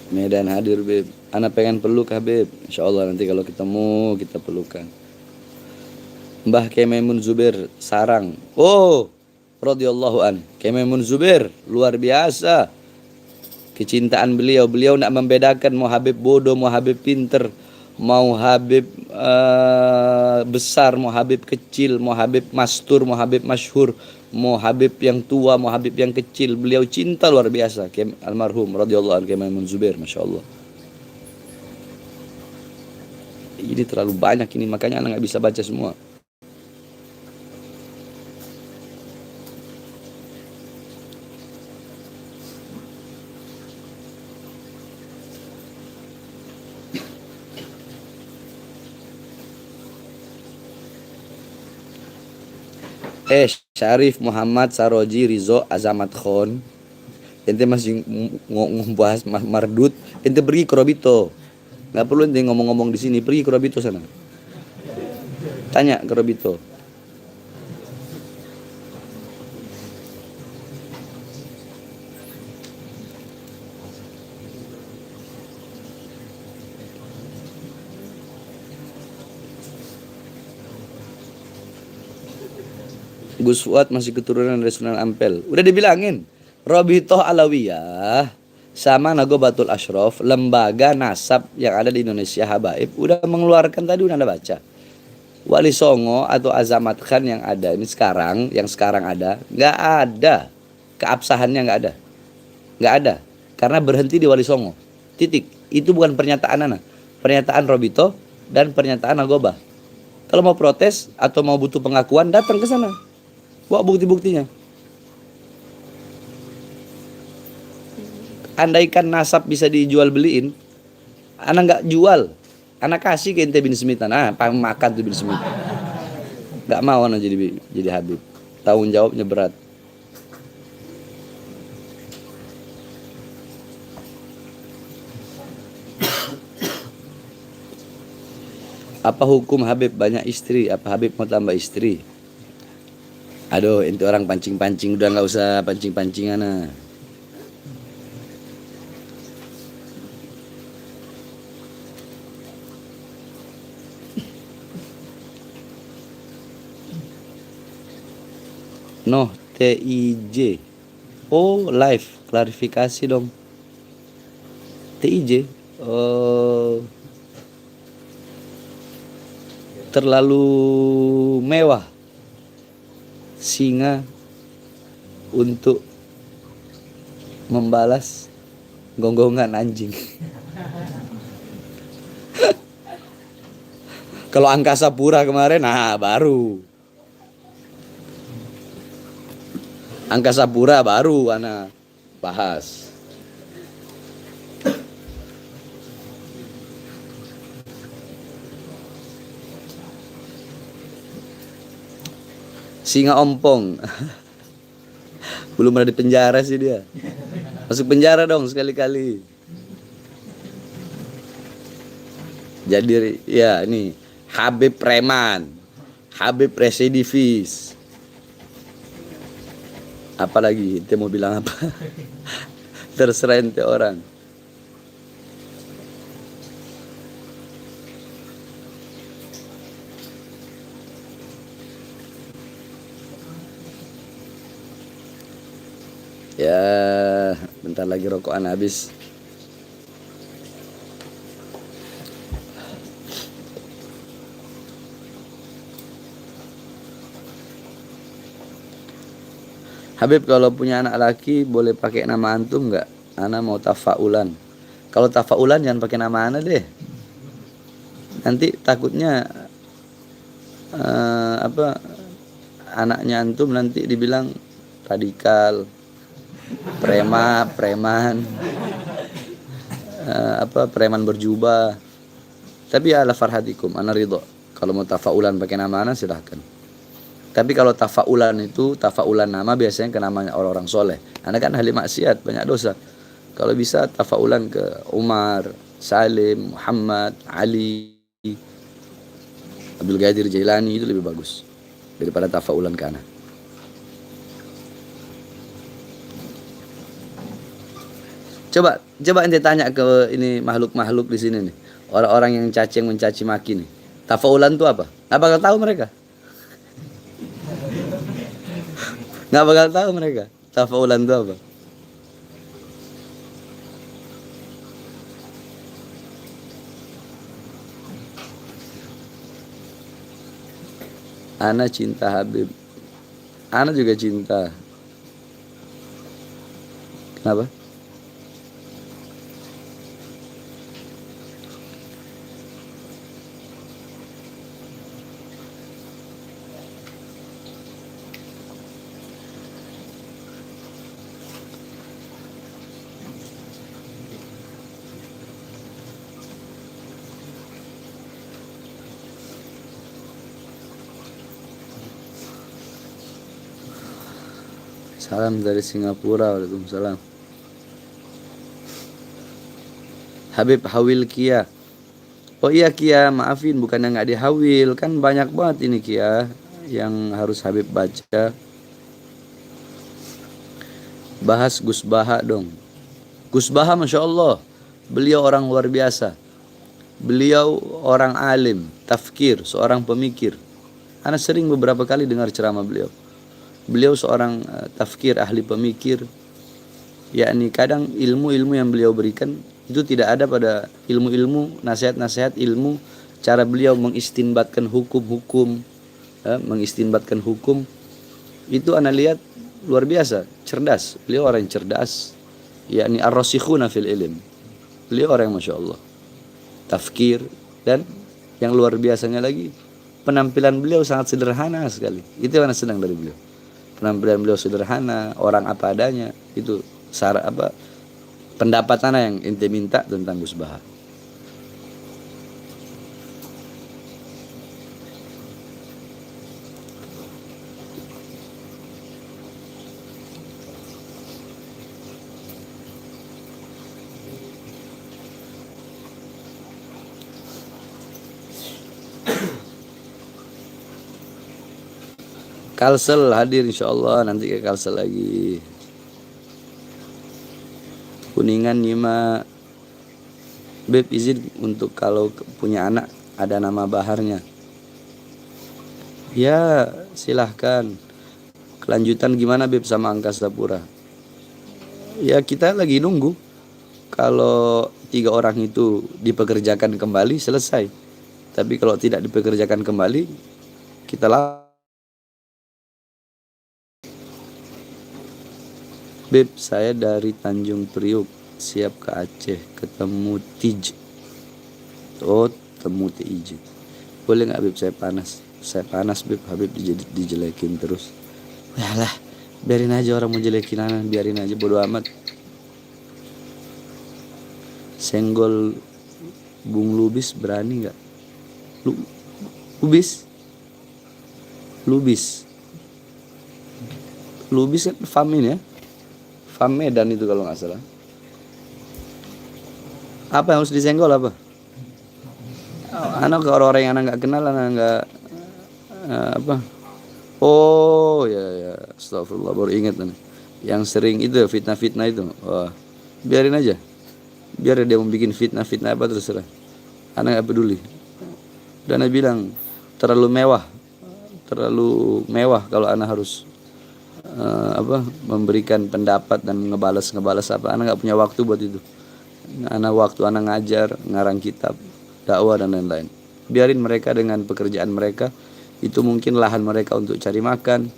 Medan hadir, Beb. Anak pengen peluk, Habib. Insya Allah nanti kalau ketemu kita pelukan. Mbah Kememun Zubair Sarang. Oh, radhiyallahu an. Kememun Zubair luar biasa. Kecintaan beliau nak membedakan mau Habib bodoh, mau Habib pinter, mau Habib besar, mau Habib kecil, mau Habib mastur, mau Habib masyhur, mau Habib yang tua, mau Habib yang kecil. Beliau cinta luar biasa. Almarhum radhiyallahu anhu Kememun Zubair, Masya Allah. Ini terlalu banyak ini, makanya anak nggak bisa baca semua. Syarif Muhammad Saroji Rizo Azamat Khon. Ente masih ngombahas Mardut. Ente pergi ke Robito. Nggak perlu ente ngomong-ngomong di sini, pergi ke Robito sana. Tanya ke Robito. Gus Fuad masih keturunan dari Sunan Ampel. Udah dibilangin. Robitoh Alawiyah sama Nagobatul Ashraf, lembaga nasab yang ada di Indonesia Habaib, udah mengeluarkan tadi, udah Anda baca. Wali Songo atau Azamat Khan yang ada ini sekarang, yang sekarang ada, nggak ada. Keabsahannya nggak ada. Karena berhenti di Wali Songo. Titik. Itu bukan pernyataan Ana. Pernyataan Robito dan pernyataan Nagobah. Kalau mau protes atau mau butuh pengakuan, datang ke sana. Bawa bukti-buktinya. Andaikan nasab bisa dijual beliin, Ana nggak jual. Ana kasih ke ente bin Smith. Nah, makan tuh bin Smith. Nggak mau Ana jadi Habib. Tanggung jawabnya berat. Apa hukum Habib banyak istri? Apa Habib mau tambah istri? Aduh, ente orang pancing-pancing, udah nggak usah pancing-pancing Ana. Noh, TIJ. Oh, live. Klarifikasi dong. TIJ. Oh, terlalu mewah singa untuk membalas gonggongan anjing. Kalau Angkasa Pura kemarin, nah baru. Angkasa Pura baru Ana bahas. Singa ompong. Belum ada di penjara sih dia. Masuk penjara dong sekali-kali. Jadi ya ini Habib preman, Habib residivis. Apalagi ente mau bilang apa? Terserah ente orang. Ya, bentar lagi rokokan habis. Habib, kalau punya anak laki boleh pakai nama antum nggak? Ana mau tafaulan. Kalau tafaulan jangan pakai nama ana deh. Nanti takutnya anaknya antum nanti dibilang radikal, preman, preman berjubah. Tapi ala farhatikum, ana ridho. Kalau mau tafaulan pakai nama ana silahkan. Tapi kalau tafaulan itu, tafaulan nama biasanya ke namanya orang-orang soleh. Anda kan ahli maksiat, banyak dosa. Kalau bisa tafaulan ke Umar, Salim, Muhammad, Ali, Abdul Qadir Jailani, itu lebih bagus daripada tafaulan ke anak. Coba ente tanya ke ini makhluk-makhluk di sini nih. Orang-orang yang mencaci maki nih. Tafaulan itu apa? Nggak bakal tahu mereka. Nggak bakal tahu mereka. Tafaulan itu apa? Ana cinta Habib. Ana juga cinta. Kenapa? Salam dari Singapura. Waalaikumsalam. Habib Hawil Kia, Oh iya Kia, maafin bukannya nggak dihawil, kan banyak banget ini Kia yang harus Habib baca. Bahas Gus Baha dong. Gus Baha Masya Allah, beliau orang luar biasa. Beliau orang alim, tafkir, seorang pemikir. Ana sering beberapa kali dengar ceramah beliau. Beliau seorang tafkir, ahli pemikir. Yakni kadang ilmu-ilmu yang beliau berikan itu tidak ada pada ilmu-ilmu, nasihat-nasihat ilmu, cara beliau mengistinbatkan hukum-hukum, mengistinbatkan hukum. Itu ana lihat luar biasa, cerdas. Beliau orang yang cerdas, yakni ar-rasikhuna fil ilm. Beliau orang yang Masya Allah tafkir, dan yang luar biasanya lagi penampilan beliau sangat sederhana sekali. Itu yang saya senang dari beliau. Penampilan beliau sederhana, orang apa adanya. Itu pendapat ana yang ente minta tentang Gus Baha. Kalsel hadir insyaallah, nanti ke Kalsel lagi. Kuningan Nyimak. Beb izin untuk kalau punya anak ada nama baharnya. Ya silahkan. Kelanjutan gimana Beb sama Angkasa Pura? Ya kita lagi nunggu. Kalau 3 orang itu dipekerjakan kembali selesai. Tapi kalau tidak dipekerjakan kembali, kita Beb, saya dari Tanjung Priuk, siap ke Aceh, ketemu Tij. Oh, temu Tij. Boleh nggak Beb, saya panas. Saya panas Beb, Habib dijelekin terus. Yalah, biarin aja orang mau jelekin anak, biarin aja, bodo amat. Senggol Bung Lubis berani nggak? Lubis kan Famin ya? Fam Medan itu kalau nggak salah. Apa yang harus disenggol apa? Anak ke orang-orang yang anak nggak kenal, anak nggak apa? Oh ya, astagfirullah, baru ingat nih. Yang sering itu fitnah-fitnah itu. Wah, biarin aja. Biar dia mau bikin fitnah-fitnah apa terserah. Anak nggak peduli. Dan dia bilang terlalu mewah kalau anak harus memberikan pendapat dan ngebalas apa. Anak nggak punya waktu buat itu. Anak waktu anak ngajar, ngarang kitab, dakwah dan lain-lain. Biarin mereka dengan pekerjaan mereka. Itu mungkin lahan mereka untuk cari makan.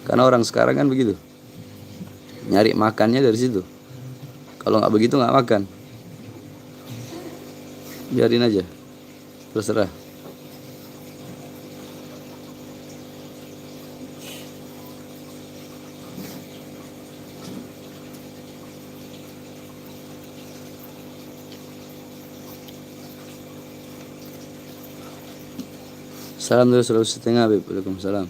Karena orang sekarang kan begitu, nyari makannya dari situ. Kalau nggak begitu nggak makan. Biarin aja, terserah. Salam dulu 100,5 Beb. Waalaikumsalam.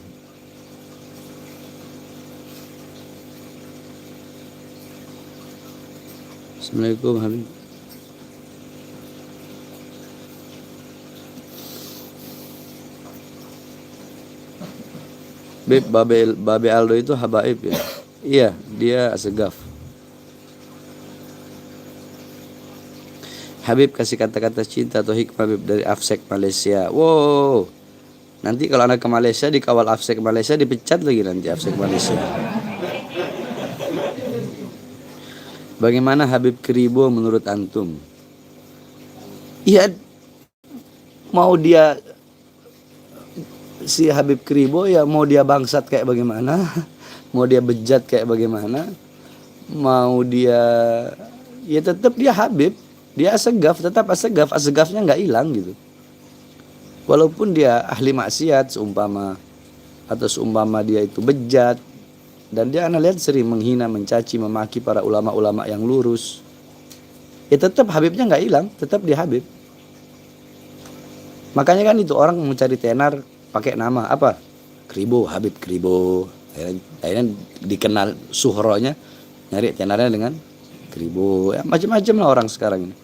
Assalamualaikum Habib. Beb, Babe Aldo itu habaib ya? Iya, dia asegaf. Habib kasih kata-kata cinta atau hikmah Beb dari Afsek Malaysia. Wow. Nanti kalau anak ke Malaysia dikawal Afsek Malaysia, dipecat lagi nanti Afsek Malaysia. Bagaimana Habib Kribo menurut antum? Iya, mau dia si Habib Kribo ya, mau dia bangsat kayak bagaimana, mau dia bejat kayak bagaimana, mau dia ya tetap dia Habib, dia asegaf, tetap asegaf, asegafnya nggak hilang gitu. Walaupun dia ahli maksiat seumpama dia itu bejat, dan dia anak lihat sering menghina, mencaci, memaki para ulama-ulama yang lurus, ya tetap Habibnya nggak hilang, tetap dia Habib. Makanya kan itu orang mencari tenar pakai nama apa? Kribo, Habib Kribo. Akhirnya dikenal suhronya, nyari tenarnya dengan Kribo. Ya, macam-macam lah orang sekarang ini.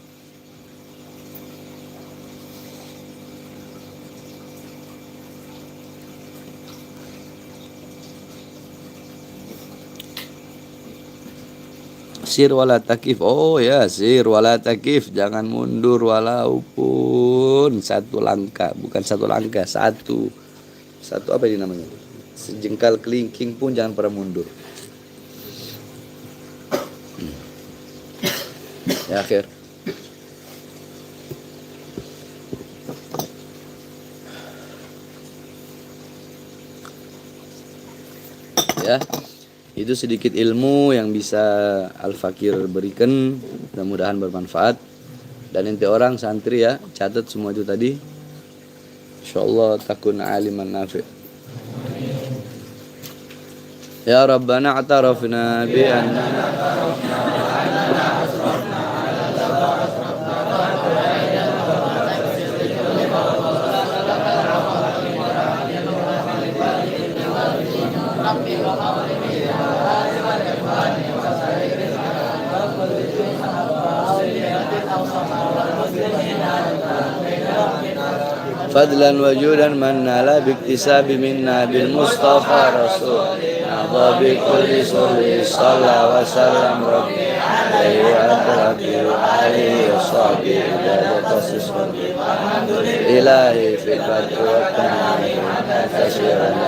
Sir wala takif. Oh ya, sir wala takif. Jangan mundur walaupun satu langkah. Bukan satu langkah, satu apa ini namanya? Sejengkal kelingking pun jangan pernah mundur. Ya akhir. Ya, itu sedikit ilmu yang bisa Al-Fakir berikan, mudah-mudahan bermanfaat. Dan ente orang santri ya, catat semua itu tadi. Insyaallah takun aliman nafi'. Ya Rabbana atarafna bi annana fadlan wajudan manala biktisabi minna bil mustafa rasul nadha bi kulli sulli salla wa sallam rabbi alaihi wa alihi wa sahbihi tasis ilahi fil badri wa tanami tasyiran